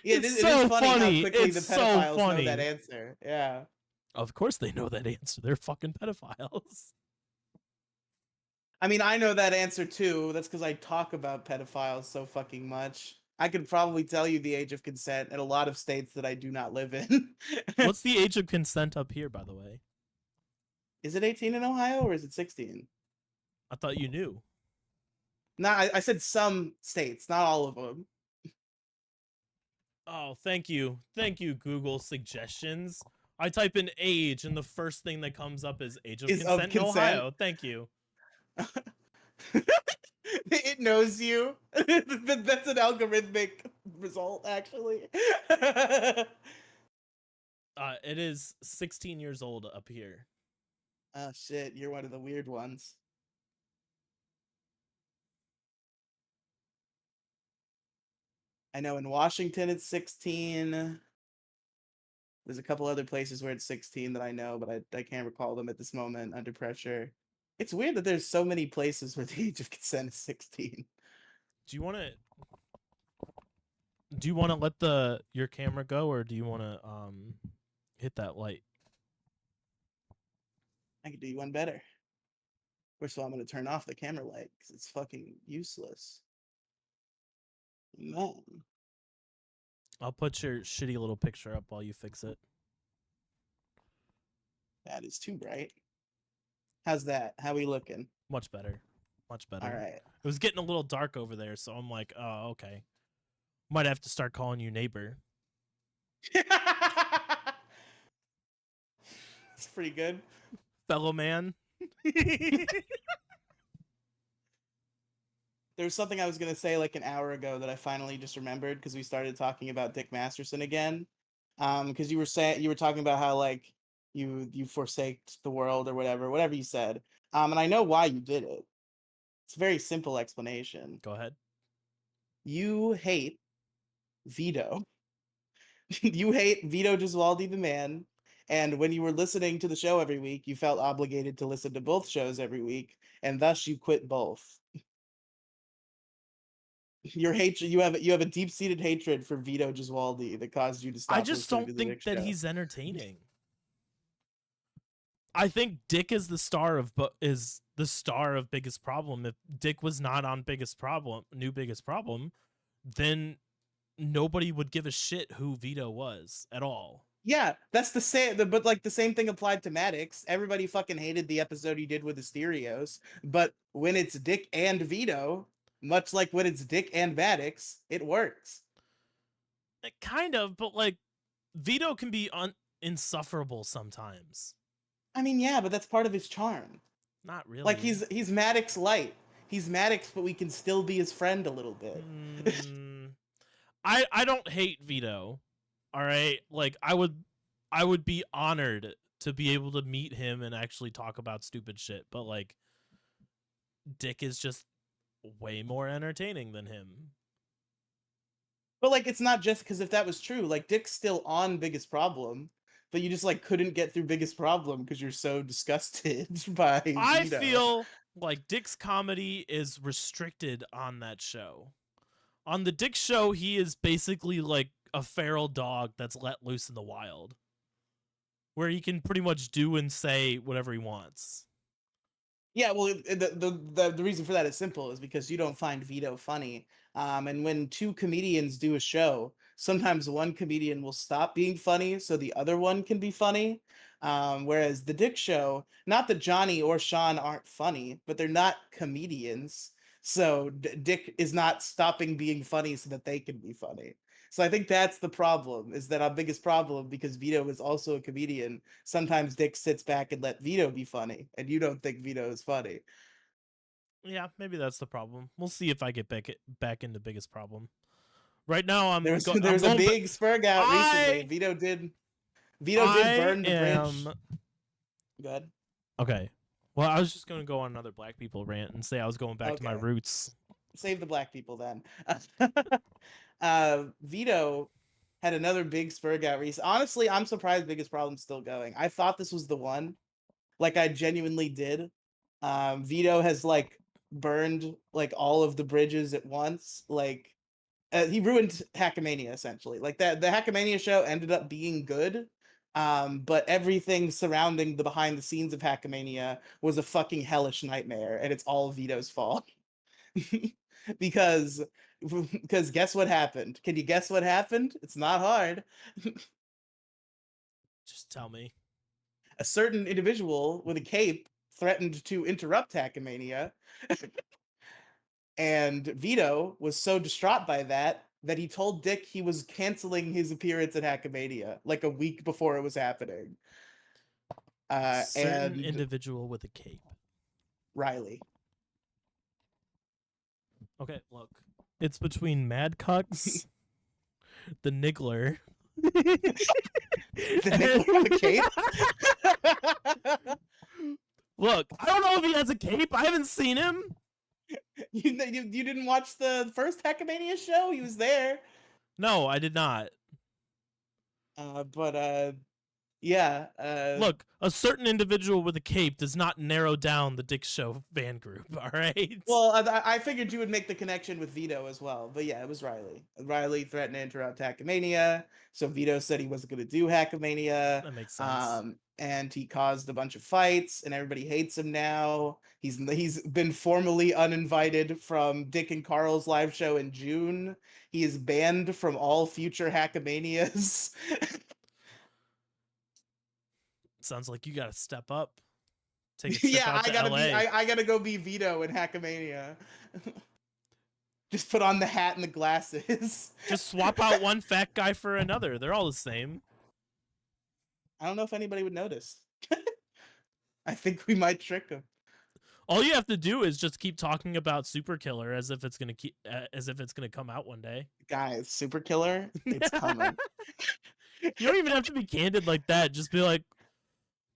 Yeah, it is funny how quickly the pedophiles know that answer. Yeah. Of course they know that answer. They're fucking pedophiles. I mean, I know that answer too. That's because I talk about pedophiles so fucking much. I could probably tell you the age of consent in a lot of states that I do not live in. What's the age of consent up here, by the way? Is it 18 in Ohio or is it 16? I thought you knew. No, I said some states, not all of them. Oh, thank you. Thank you, Google suggestions. I type in age, and the first thing that comes up is age of Is of consent in consent. Ohio. Thank you. It knows you. That's an algorithmic result, actually. It is 16 years old up here. Oh shit, you're one of the weird ones. I know in Washington it's 16. There's a couple other places where it's 16 that I know, but I can't recall them at this moment under pressure. It's weird that there's so many places where the age of consent is 16. Do you want to? Do you want to let the your camera go, or do you want to hit that light? I could do you one better. First of all, I'm going to turn off the camera light because it's fucking useless. Man, I'll put your shitty little picture up while you fix it. that is too bright. How's that? How we looking? Much better. Much better. All right. It was getting a little dark over there, so I'm like, oh, okay. Might have to start calling you neighbor. It's pretty good. Fellow man. There was something I was gonna say like an hour ago that I finally just remembered because we started talking about Dick Masterson again. Because you were talking about how like you forsaked the world or whatever you said. And I know why you did it. It's a very simple explanation. Go ahead. You hate Vito. You hate Vito Gesualdi the man. And when you were listening to the show every week, you felt obligated to listen to both shows every week, and thus you quit both. Your hatred, you have a deep seated hatred for Vito Gesualdi that caused you to I stop just listening to don't the think Dick that Show. he's entertaining. I think Dick is the star of Biggest Problem. If Dick was not on Biggest Problem, then nobody would give a shit who Vito was at all. Yeah, that's the same. But like the same thing applied to Maddox. Everybody fucking hated the episode he did with the Stereos. But when it's Dick and Vito, much like when it's Dick and Maddox, it works. Kind of, but like Vito can be insufferable sometimes. I mean, yeah, but that's part of his charm. Not really. Like he's Maddox light. He's Maddox, but we can still be his friend a little bit. I don't hate Vito. All right, like I would be honored to be able to meet him and actually talk about stupid shit, but like Dick is just way more entertaining than him. But like it's not just because if that was true, like Dick's still on Biggest Problem, but you just like couldn't get through Biggest Problem because you're so disgusted by I Vito. feel like Dick's comedy is restricted on that show. On the Dick show, he is basically like a feral dog that's let loose in the wild, where he can pretty much do and say whatever he wants. Yeah, well, the reason for that is simple, is because you don't find Vito funny. And when two comedians do a show, sometimes one comedian will stop being funny so the other one can be funny. Whereas the Dick Show, not that Johnny or Sean aren't funny, but they're not comedians. So Dick is not stopping being funny so that they can be funny. So I think that's the problem, is that our biggest problem, because Vito is also a comedian, sometimes Dick sits back and let Vito be funny, and you don't think Vito is funny. Yeah, maybe that's the problem. We'll see if I get back into Biggest Problem. Right now, There was I'm there was a going. big spurg out recently. I Vito did I burn the bridge. am Good. okay. Well, I was just going to go on another black people rant and say I was going back to my Okay. roots. Save the black people then. Vito had another big spurg out recently. Honestly, I'm surprised Biggest Problem's still going. I thought this was the one. Like I genuinely did. Vito has like burned like all of the bridges at once. Like he ruined Hackmania essentially. Like that the Hackmania show ended up being good. But everything surrounding the behind the scenes of Hackmania was a fucking hellish nightmare, and it's all Vito's fault. because because guess what happened? Can you guess what happened? It's not hard. Just tell me. A certain individual with a cape threatened to interrupt Hackmania, and Vito was so distraught by that that he told Dick he was canceling his appearance at Hackmania like a week before it was happening. Certain And individual with a cape. Riely. Okay, look. It's between Madcucks, the Niggler. The Niggler with a cape? Look, I don't know if he has a cape. I haven't seen him. You didn't watch the first Hackmania show? He was there. No, I did not. But yeah. Look, a certain individual with a cape does not narrow down the Dick Show fan group, all right? Well, I figured you would make the connection with Vito as well. But yeah, it was Riely. Riely threatened to interrupt Hackmania, so Vito said he wasn't going to do Hackmania. That makes sense. And he caused a bunch of fights, and everybody hates him now. He's been formally uninvited from Dick and Carl's live show in June. He is banned from all future Hackmanias. Sounds like you got to step up. Take a trip Yeah, out to LA. I gotta go be Vito in Hackmania. Just put on the hat and the glasses. Just swap out one fat guy for another. They're all the same. I don't know if anybody would notice. I think we might trick them. All you have to do is just keep talking about Super Killer as if it's gonna come out one day. Guys, Super Killer, it's coming. You don't even have to be candid like that. Just be like,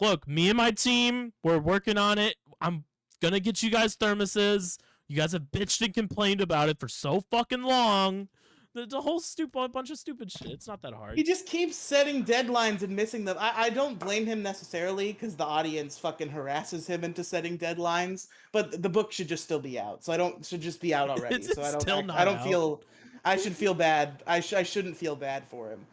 look, me and my team, we're working on it. I'm gonna get you guys thermoses. You guys have bitched and complained about it for so fucking long. The whole bunch of stupid shit. It's not that hard. He just keeps setting deadlines and missing them. I don't blame him necessarily because the audience fucking harasses him into setting deadlines. But the book should just still be out. So should just be out already. It's So I don't still I, not I don't out. feel I should feel bad. I shouldn't feel bad for him.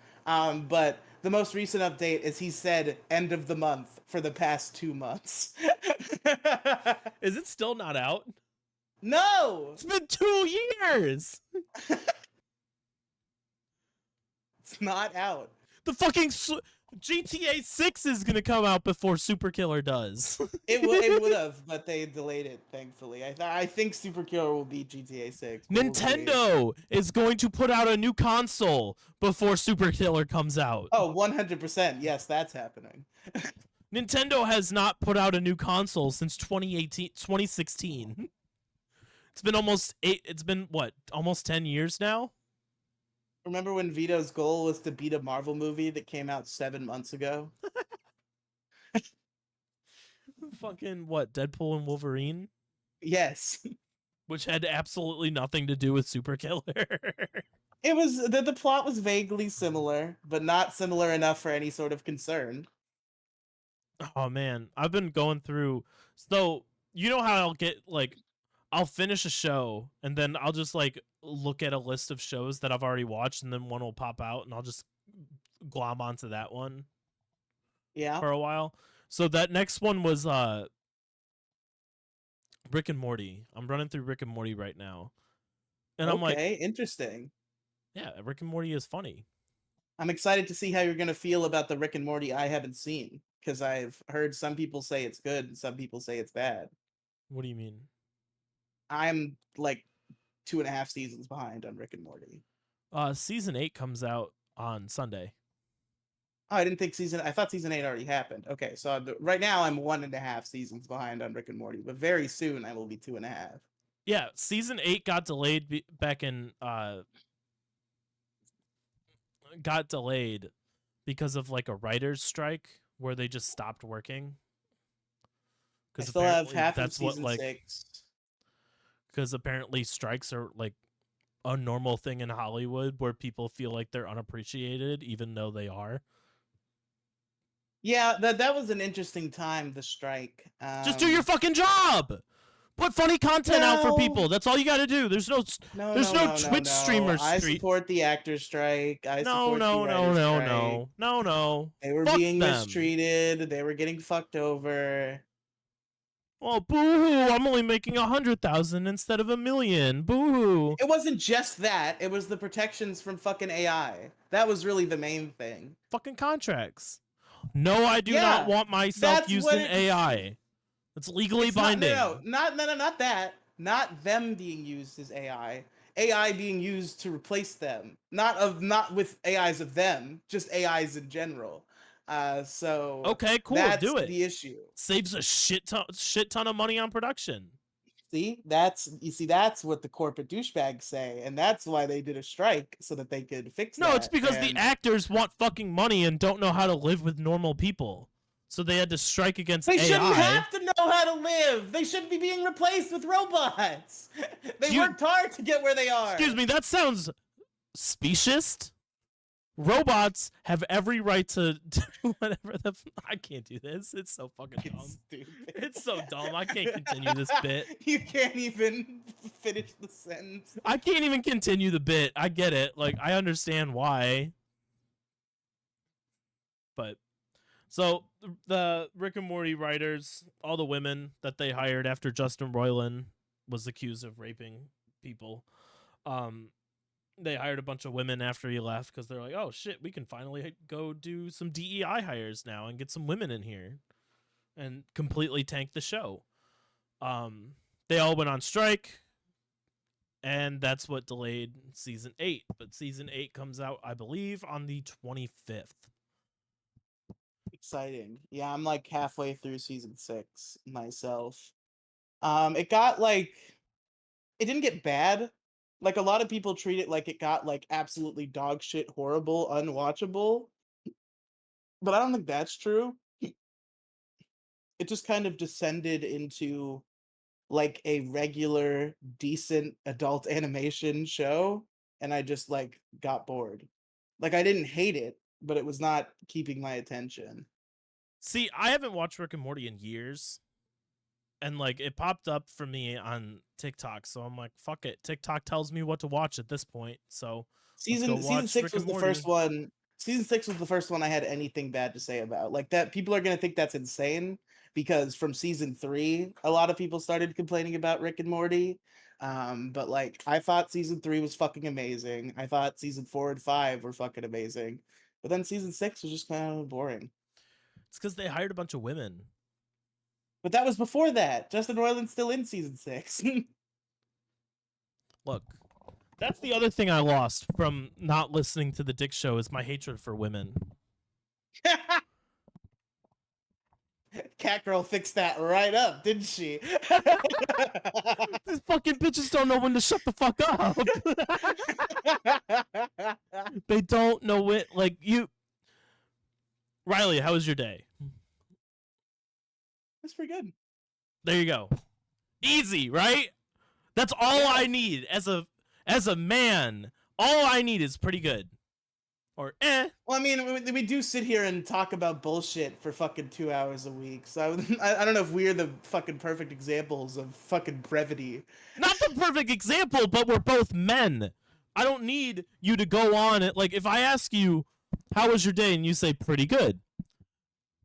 But the most recent update is he said end of the month for the past 2 months. Is it still not out? No, It's been 2 years. it's not out. The fucking GTA 6 is gonna come out before Super Killer does. It would have, but they delayed it. Thankfully, I think Super Killer will beat GTA 6. But we'll see. Nintendo is going to put out a new console before Super Killer comes out. Oh, 100%. Yes, that's happening. Nintendo has not put out a new console since 2016. It's been almost 10 years now? Remember when Vito's goal was to beat a Marvel movie that came out 7 months ago? Fucking what, Deadpool and Wolverine? Yes. Which had absolutely nothing to do with Super Killer. It was the plot was vaguely similar, but not similar enough for any sort of concern. Oh man, I've been going through. So you know how I'll finish a show and then I'll just like look at a list of shows that I've already watched, and then one will pop out and I'll just glom onto that one. Yeah. For a while. So that next one was Rick and Morty. I'm running through Rick and Morty right now, and I'm like, okay, interesting. yeah, Rick and Morty is funny. I'm excited to see how you're gonna feel about the Rick and Morty I haven't seen, because I've heard some people say it's good and some people say it's bad. What do you mean? I'm like 2.5 seasons behind on Rick and Morty. Season 8 comes out on Sunday. Oh, I thought season 8 already happened. Okay, so right now I'm 1.5 seasons behind on Rick and Morty, but very soon I will be 2.5. Yeah, season 8 got delayed back in got delayed because of like a writer's strike where they just stopped working. I still have half of season what, 6. Because apparently strikes are like a normal thing in Hollywood where people feel like they're unappreciated even though they are. Yeah, that was an interesting time, the strike. Just do your fucking job. Put funny content out for No. people. That's all you got to do. There's no Twitch streamer I street. support the actor strike. I No, support the no, no, writer no, strike. no, no, no. They were Fuck being them. mistreated. They were getting fucked over. Well, boo-hoo, I'm only making 100,000 instead of 1,000,000. Boo-hoo. It wasn't just that. It was the protections from fucking AI. That was really the main thing. Fucking contracts. No, I do not want myself that's used what in AI. It's legally binding. Not that. Not them being used as AI. AI being used to replace them. Not with AIs of them, just AIs in general. So okay, cool. That's do it. The issue saves a shit ton of money on production. See, that's what the corporate douchebags say, and that's why they did a strike so that they could fix that. No, it's because the actors want fucking money and don't know how to live with normal people. So they had to strike against AI. They shouldn't have to know how to live. They shouldn't be being replaced with robots. They worked hard to get where they are. Excuse me, that sounds specious. Robots have every right to do whatever the I can't do this. It's so fucking dumb. Stupid. It's so dumb. I can't continue this bit. You can't even finish the sentence. I can't even continue the bit. I get it. Like, I understand why. But so the Rick and Morty writers, all the women that they hired after Justin Roiland was accused of raping people, they hired a bunch of women after he left because they're like, oh shit, we can finally go do some DEI hires now and get some women in here, and completely tank the show. They all went on strike, and that's what delayed season 8. But season 8 comes out, I believe, on the 25th. Exciting. Yeah, I'm like halfway through season 6 myself. It got like, it didn't get bad. Like, a lot of people treat it like it got like absolutely dog shit, horrible, unwatchable. But I don't think that's true. It just kind of descended into like a regular, decent adult animation show, and I just like got bored. Like, I didn't hate it, but it was not keeping my attention. See, I haven't watched Rick and Morty in years. And like it popped up for me on TikTok, so I'm like, fuck it. TikTok tells me what to watch at this point. So season 6 was the first one. Season 6 was the first one I had anything bad to say about. Like, that people are gonna think that's insane because from season 3, a lot of people started complaining about Rick and Morty. But like, I thought season 3 was fucking amazing. I thought season 4 and 5 were fucking amazing. But then season 6 was just kind of boring. It's because they hired a bunch of women. But that was before that. Justin Roiland's still in season 6. Look, that's the other thing I lost from not listening to the Dick Show is my hatred for women. Catgirl fixed that right up, didn't she? These fucking bitches don't know when to shut the fuck up. They don't know it. Like, you... Riely, how was your day? That's pretty good. There you go. Easy, right? That's all I need as a man. All I need is pretty good. Or eh. Well, I mean, we do sit here and talk about bullshit for fucking 2 hours a week. So I don't know if we're the fucking perfect examples of fucking brevity. Not the perfect example, but we're both men. I don't need you to go on it. Like, if I ask you, how was your day? And you say, pretty good.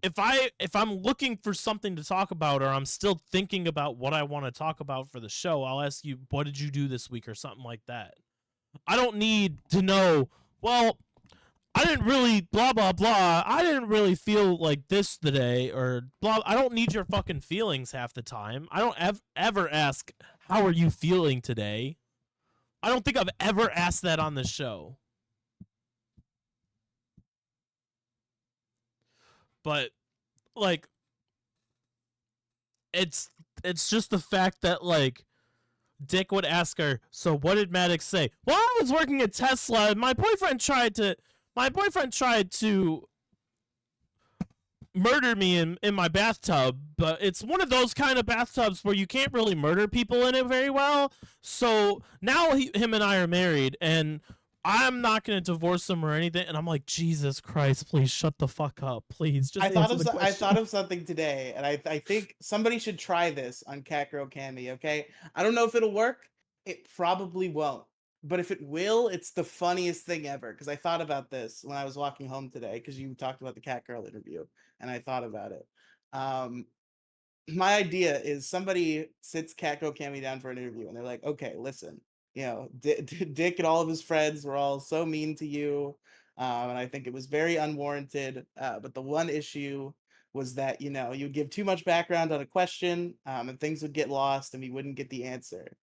If I'm looking for something to talk about, or I'm still thinking about what I want to talk about for the show, I'll ask you, what did you do this week, or something like that. I don't need to know, well, I didn't really blah, blah, blah. I didn't really feel like this today, or blah. I don't need your fucking feelings half the time. I don't ever ask, how are you feeling today? I don't think I've ever asked that on the show. But, like, it's just the fact that, like, Dick would ask her, so what did Maddox say? Well, I was working at Tesla, and my boyfriend tried to murder me in my bathtub, but it's one of those kind of bathtubs where you can't really murder people in it very well. So now him and I are married, and I'm not gonna divorce him or anything. And I'm like, Jesus Christ, please shut the fuck up. Please just answer the I question. thought of something today, and I think somebody should try this on Catgirl Cammy. Okay, I don't know if it'll work. It probably won't, but if it will, it's the funniest thing ever. Because I thought about this when I was walking home today. Because you talked about the Catgirl interview, and I thought about it. Um, my idea is somebody sits Catco Cammy down for an interview and they're like, okay, listen, Dick and all of his friends were all so mean to you. And I think it was very unwarranted. But the one issue was that, you would give too much background on a question and things would get lost and we wouldn't get the answer.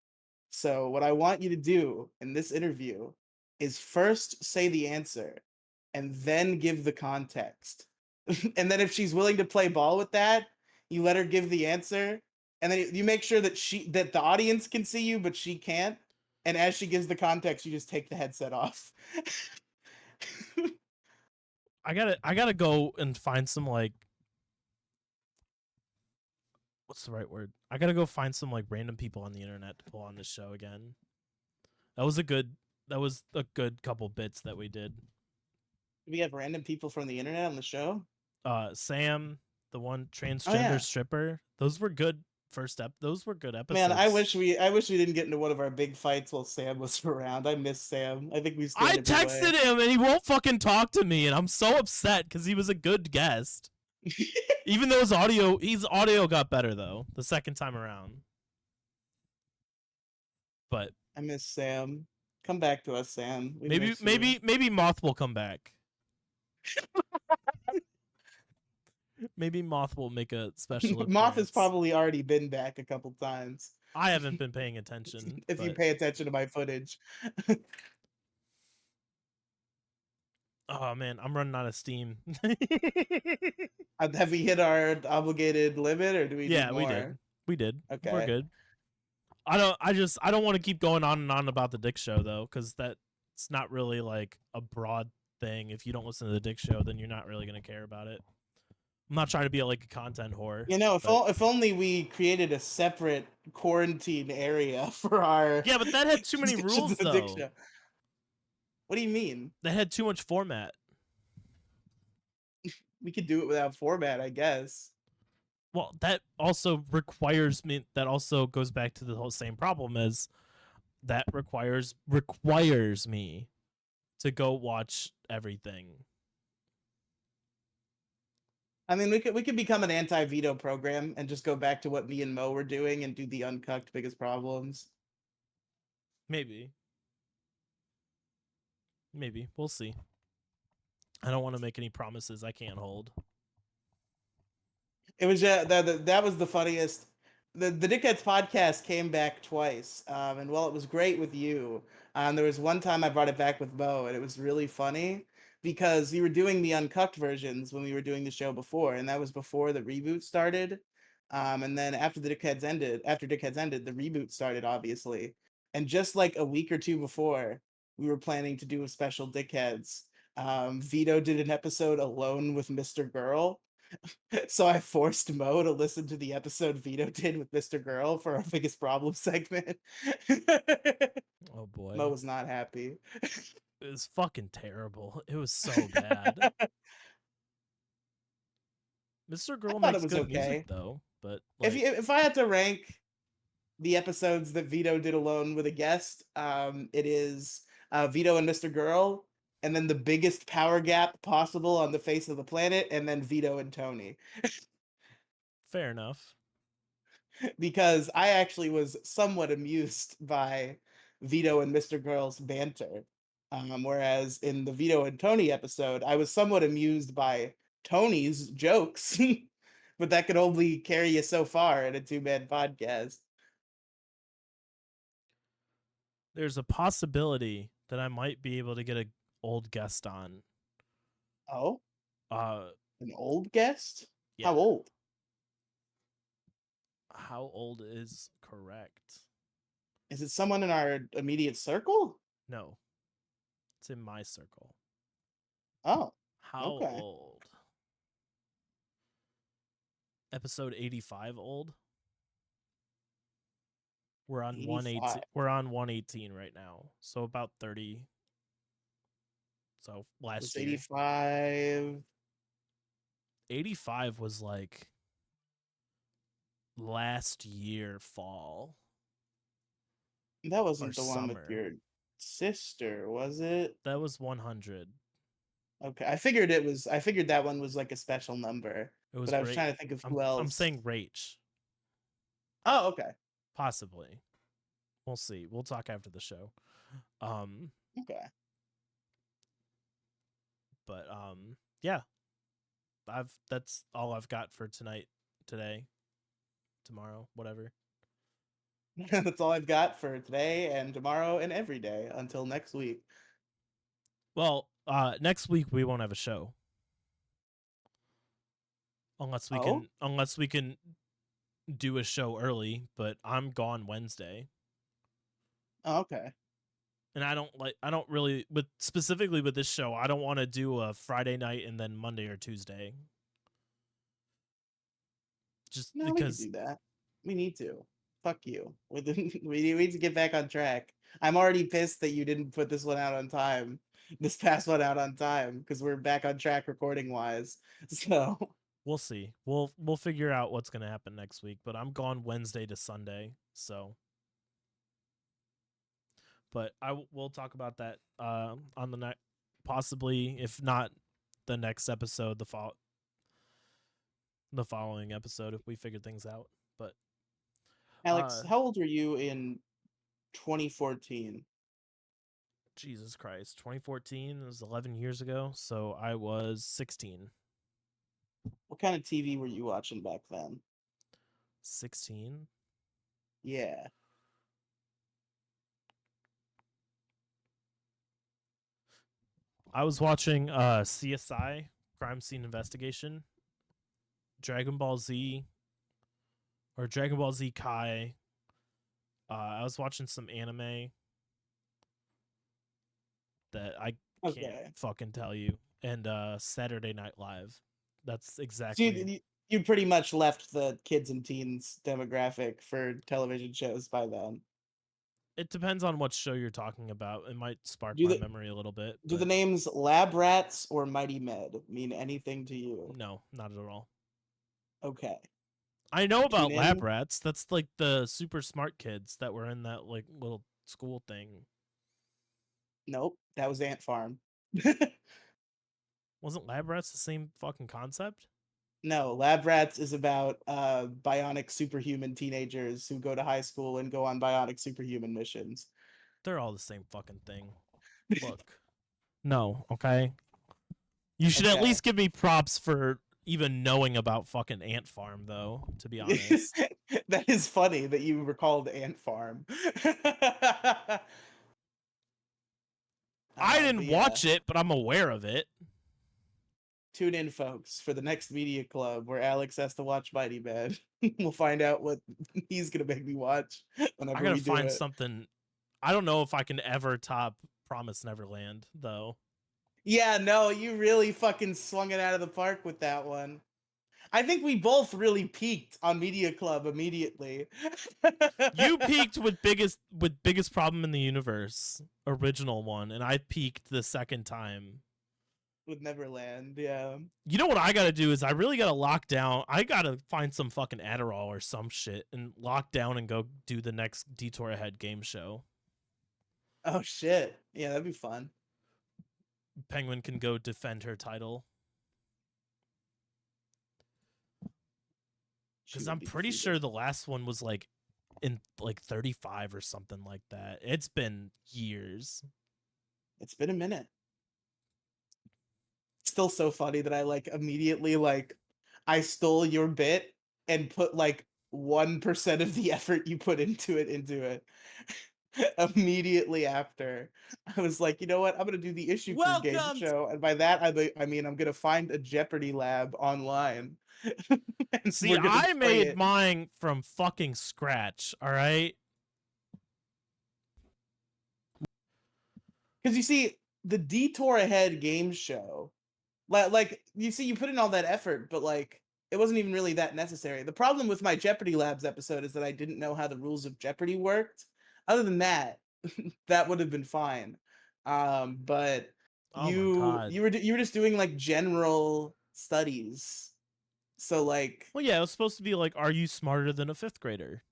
So, what I want you to do in this interview is first say the answer and then give the context. And then if she's willing to play ball with that, you let her give the answer, and then you make sure that the audience can see you, but she can't. And as she gives the context, you just take the headset off. I gotta go and find some like what's the right word? I gotta go find some like random people on the internet to pull on this show again. That was a good couple bits that we did. We have random people from the internet on the show. Sam, the one Oh transgender yeah, stripper, those were good those were good man. episodes. I wish we didn't get into one of our big fights while Sam was around. I miss Sam. I think we I scared him texted away. him and he won't fucking talk to me, and I'm so upset because he was a good guest. Even though his audio got better though the second time around. But I miss Sam. Come back to us, Sam. We maybe miss you. maybe maybe Moth will come back. Maybe Moth will make a special Moth has appearance. probably already been back a couple times. I haven't been paying attention, If you but pay attention to my footage. oh man, I'm running out of steam. Have we hit our obligated limit or do we need Yeah, we did. more? We did. We're Okay. good. I don't want to keep going on and on about the Dick Show though, because that's not really like a broad thing. If you don't listen to the Dick Show, then you're not really gonna care about it. I'm not trying to be like a content whore, but If only we created a separate quarantine area for our yeah, but that had too many discussions rules of the though. show. What do you mean? That had too much format. We could do it without format, I guess. Well, that also requires me. That also goes back to the whole same problem as that requires me to go watch everything. I mean, we could become an anti-veto program and just go back to what me and Mo were doing and do the uncucked biggest problems. Maybe, maybe we'll see. I don't want to make any promises I can't hold. It was that was the funniest. The Dickheads podcast came back twice, and while it was great with you, there was one time I brought it back with Bo, and it was really funny because you were doing the uncucked versions when we were doing the show before, and that was before the reboot started. And then after Dickheads ended, the reboot started, obviously. And just like a week or two before, we were planning to do a special Dickheads. Vito did an episode alone with Mr. Girl, so I forced Mo to listen to the episode Vito did with Mr. Girl for our biggest problem segment. Oh Mo boy, was not happy. it was fucking terrible. It was so bad. Mr. I Girl thought it makes was good music okay. though, but like If I had to rank the episodes that Vito did alone with a guest, it is Vito and Mr. Girl, and then the biggest power gap possible on the face of the planet, and then Vito and Tony. fair enough. Because I actually was somewhat amused by Vito and Mr. Girl's banter. Whereas in the Vito and Tony episode, I was somewhat amused by Tony's jokes, but that could only carry you so far in a two-man podcast. There's a possibility that I might be able to get a old guest on. Oh, Uh an old guest? How yeah. old? How old is correct? Is it someone in our immediate circle? No, it's in my circle. Oh, How okay. old? Episode 85 old? We're on 85. 118. We're on 118 right now. So about 30 So It last was year. 85. 85 was like last year fall That or wasn't the one with summer. your sister, was it? That was 100. Okay, I figured it was. I figured that one was like a special number, It was but I was great. trying to think of who I'm else. saying Rach. Oh, okay, Possibly. We'll see. We'll talk after the show. Um, okay. but yeah. That's all I've got for tonight, today, tomorrow, whatever. That's all I've got for today and tomorrow and every day until next week. Well, next week we won't have a show. Oh, Unless we can do a show early, but I'm gone Wednesday. oh okay. And I don't really with specifically with this show, I don't want to do a Friday night and then Monday or Tuesday. Just No, we could because do that. We need to. Fuck you. We need to get back on track. I'm already pissed that you didn't put this one out on time. This past one out on time because we're back on track recording wise. So we'll see. We'll figure out what's going to happen next week, but I'm gone Wednesday to Sunday. So but we'll talk about that on the next, possibly if not the next episode, the following episode if we figure things out. But Alex, how old were you in 2014? Jesus Christ, 2014 was 11 years ago, so I was 16. What kind of TV were you watching back then? 16? Yeah. I was watching CSI, Crime Scene Investigation, Dragon Ball Z, or Dragon Ball Z Kai. I was watching some anime that I can't Okay. fucking tell you, and Saturday Night Live. That's So exactly. you pretty much left the kids and teens demographic for television shows by then. It depends on what show you're talking about. It might spark Do my the memory a little bit, do the but names Lab Rats or Mighty Med mean anything to you? no, not at all. Okay. I know Tune about lab in. rats. That's like the super smart kids that were in that like little school thing. Nope, that was Ant Farm. Wasn't lab rats the same fucking concept? No, Lab Rats is about bionic superhuman teenagers who go to high school and go on bionic superhuman missions. They're all the same fucking thing. Look. No, okay? You should at Okay. least give me props for even knowing about fucking Ant Farm though, to be honest. That is funny that you recalled Ant Farm. I But didn't yeah, watch it, but I'm aware of it. tune in, folks, for the next media club where Alex has to watch Mighty Man. We'll find out what he's gonna make me watch I whenever gotta we do find it. something. I don't know if I can ever top Promise Neverland, though. Yeah, no, you really fucking swung it out of the park with that one. I think we both really peaked on Media Club immediately. You peaked with biggest problem in the universe, original one, and I peaked the second time. With Neverland, yeah. You know what I gotta do is I really gotta lock down. I gotta find some fucking Adderall or some shit and lock down and go do the next Detour Ahead game show. Oh shit. Yeah, that'd be fun. Penguin can go defend her title. She Because will I'm be pretty defeated. sure the last one was like in like 35 or something like that. It's been years. It's been a minute. Still so funny that I like immediately like I stole your bit and put like 1% of the effort you put into it. Immediately after, I was like, you know what? I'm gonna do the issue crew game Welcome. show, and by that I mean I'm gonna find a Jeopardy lab online, and See, we're gonna I play made it. mine from fucking scratch. All right. Because you see, the Detour Ahead game show, like you see, you put in all that effort, but like it wasn't even really that necessary. The problem with my Jeopardy Labs episode is that I didn't know how the rules of Jeopardy worked. Other than that, that would have been fine. But Oh my god. You were just doing like general studies. So like, Well, yeah, it was supposed to be like, are you smarter than a fifth grader?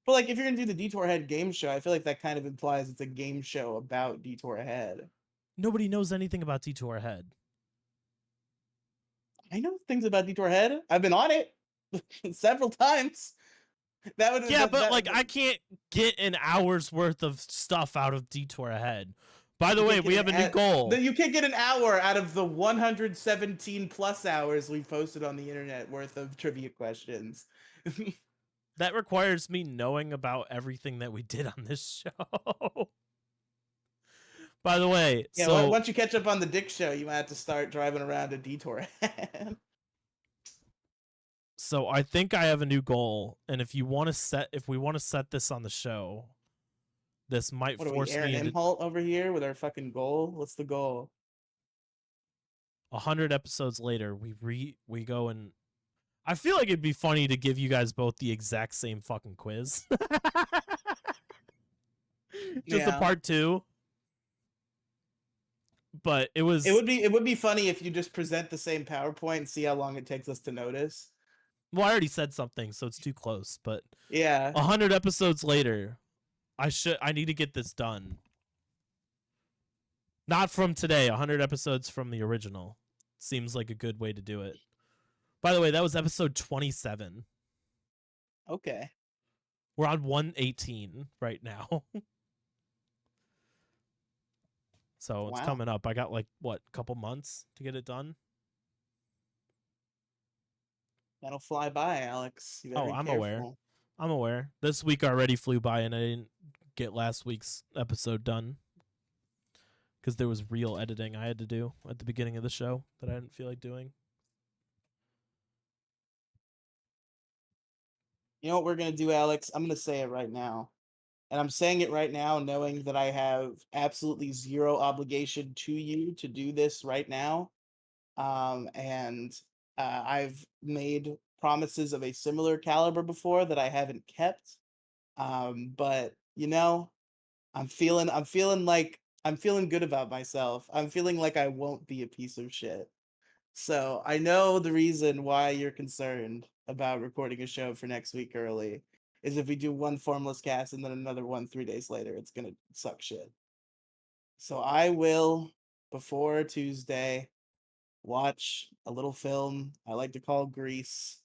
but like if you're gonna do the Detour Head game show, I feel like that kind of implies it's a game show about Detour Head. Nobody knows anything about Detour Head. I know things about Detour Head. I've been on it several times. That would Yeah, that, but that like I can't get an hour's worth of stuff out of Detour Head. By the you way, can't get we have a new goal. you can't get an hour out of the 117 plus hours we've posted on the internet worth of trivia questions. That requires me knowing about everything that we did on this show. By the way, Yeah, so once you catch up on the Dick show, you might have to start driving around a Detour Head. so I think I have a new goal, and if we want to set this on the show, this might What are we, force Aaron me into Imholt over here with our fucking goal? What's the goal? 100 episodes later. We go and I feel like it'd be funny to give you guys both the exact same fucking quiz. Just a Yeah. part 2. But it was It would be funny if you just present the same PowerPoint and see how long it takes us to notice. well, I already said something, so it's too close, but Yeah. 100 episodes later, I need to get this done. Not from today, 100 episodes from the original. Seems like a good way to do it. By the way, that was episode 27. Okay. We're on 118 right now. So it's Wow. coming up. I got like what, a couple months to get it done? That'll fly by, Alex. You better Oh, be I'm aware. careful. I'm aware. This week already flew by and I didn't get last week's episode done because there was real editing I had to do at the beginning of the show that I didn't feel like doing. You know what we're gonna do, Alex? I'm gonna say it right now. And I'm saying it right now, knowing that I have absolutely zero obligation to you to do this right now. And I've made promises of a similar caliber before that I haven't kept. But you know, I'm feeling good about myself. I'm feeling like I won't be a piece of shit. So I know the reason why you're concerned about recording a show for next week early is if we do one formless cast and then another one 3 days later, it's gonna suck shit. So I will, before Tuesday, watch a little film I like to call Grease.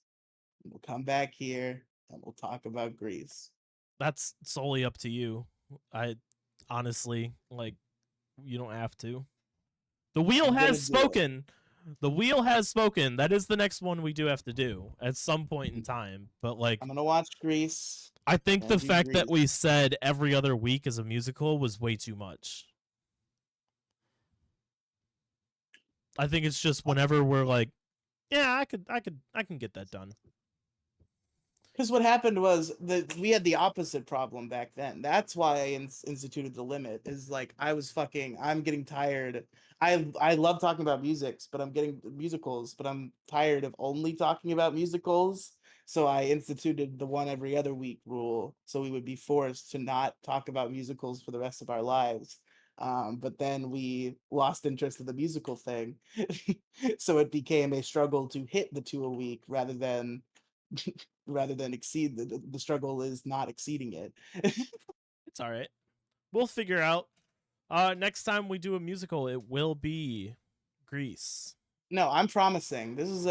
We'll come back here and we'll talk about Grease. That's solely up to you. I honestly, like, you don't have to. The wheel I'm has gonna do it. spoken. The wheel has spoken. That is the next one we do have to do at some point in time. But like, I'm gonna watch Grease. I think Gonna the do fact that Grease. we said every other week is a musical was way too much. I think it's just whenever we're like, yeah, I can get that done. Because what happened was that we had the opposite problem back then. That's why I instituted the limit. Is like I'm getting tired. I love talking about musicals, but I'm tired of only talking about musicals. So I instituted the one every other week rule. So we would be forced to not talk about musicals for the rest of our lives. But then we lost interest in the musical thing, so it became a struggle to hit the 2 a week rather than exceed the struggle is not exceeding it. It's all right. We'll figure out. Next time we do a musical, it will be Grease. No, I'm promising. This is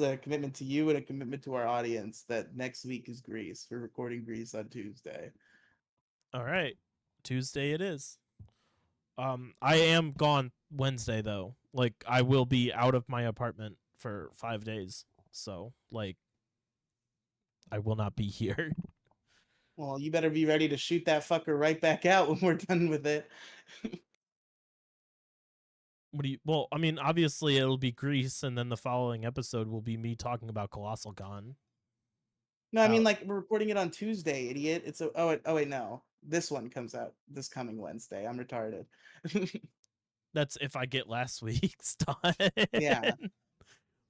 a commitment to you and a commitment to our audience that next week is Grease. We're recording Grease on Tuesday. All right, Tuesday it is. I am gone Wednesday though. Like I will be out of my apartment for 5 days. So like I will not be here. Well, you better be ready to shoot that fucker right back out when we're done with it. What do you? Well, I mean, obviously it'll be Grease, and then the following episode will be me talking about Colossal Con. No, I mean Out. like we're recording it on Tuesday, idiot. Oh wait, no. This one comes out this coming Wednesday. I'm retarded. That's if I get last week's done. Yeah.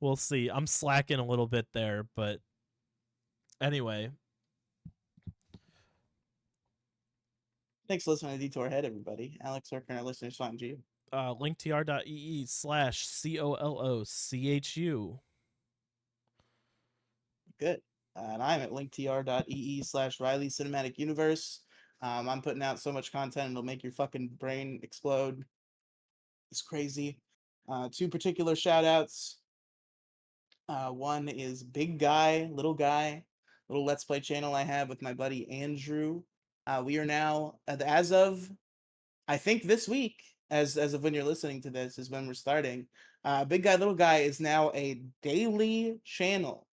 We'll see. I'm slacking a little bit there, but anyway, Thanks for listening to Detour Head, everybody. Alex, where can our listeners find you? linktr.ee/COLOCHU. Good. And I'm at linktr.ee/Riely Cinematic Universe. I'm putting out so much content it'll make your fucking brain explode. It's crazy. Two particular shout outs. One is Big Guy, little Let's Play channel I have with my buddy Andrew. We are now, as of I think this week, as of when you're listening to this, is when we're starting. Big Guy, Little Guy is now a daily channel.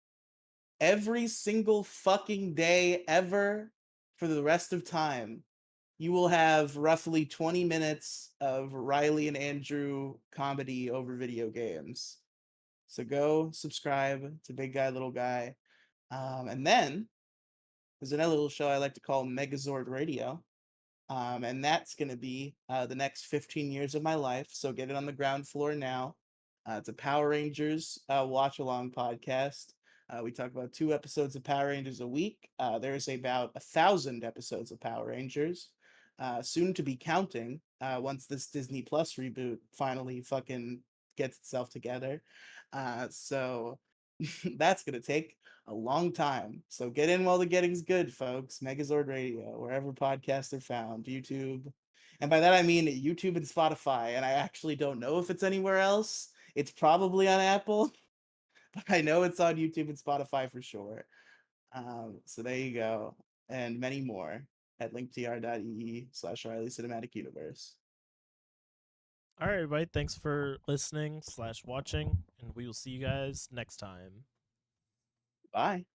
Every single fucking day ever for the rest of time, you will have roughly 20 minutes of Riley and Andrew comedy over video games. So go subscribe to Big Guy, Little Guy. And then there's another little show I like to call Megazord Radio. And that's going to be the next 15 years of my life. So get it on the ground floor now. It's a Power Rangers watch along podcast. We talk about 2 episodes of Power Rangers a week. There's about 1,000 episodes of Power Rangers, soon to be counting once this Disney Plus reboot finally fucking gets itself together. So that's going to take a long time. So get in while the getting's good, folks. Megazord Radio, wherever podcasts are found, YouTube. And by that I mean YouTube and Spotify. And I actually don't know if it's anywhere else. It's probably on Apple, but I know it's on YouTube and Spotify for sure. So there you go. And many more at linktr.ee/Riely Cinematic Universe. All right, everybody. Thanks for listening/watching, and we will see you guys next time. Bye.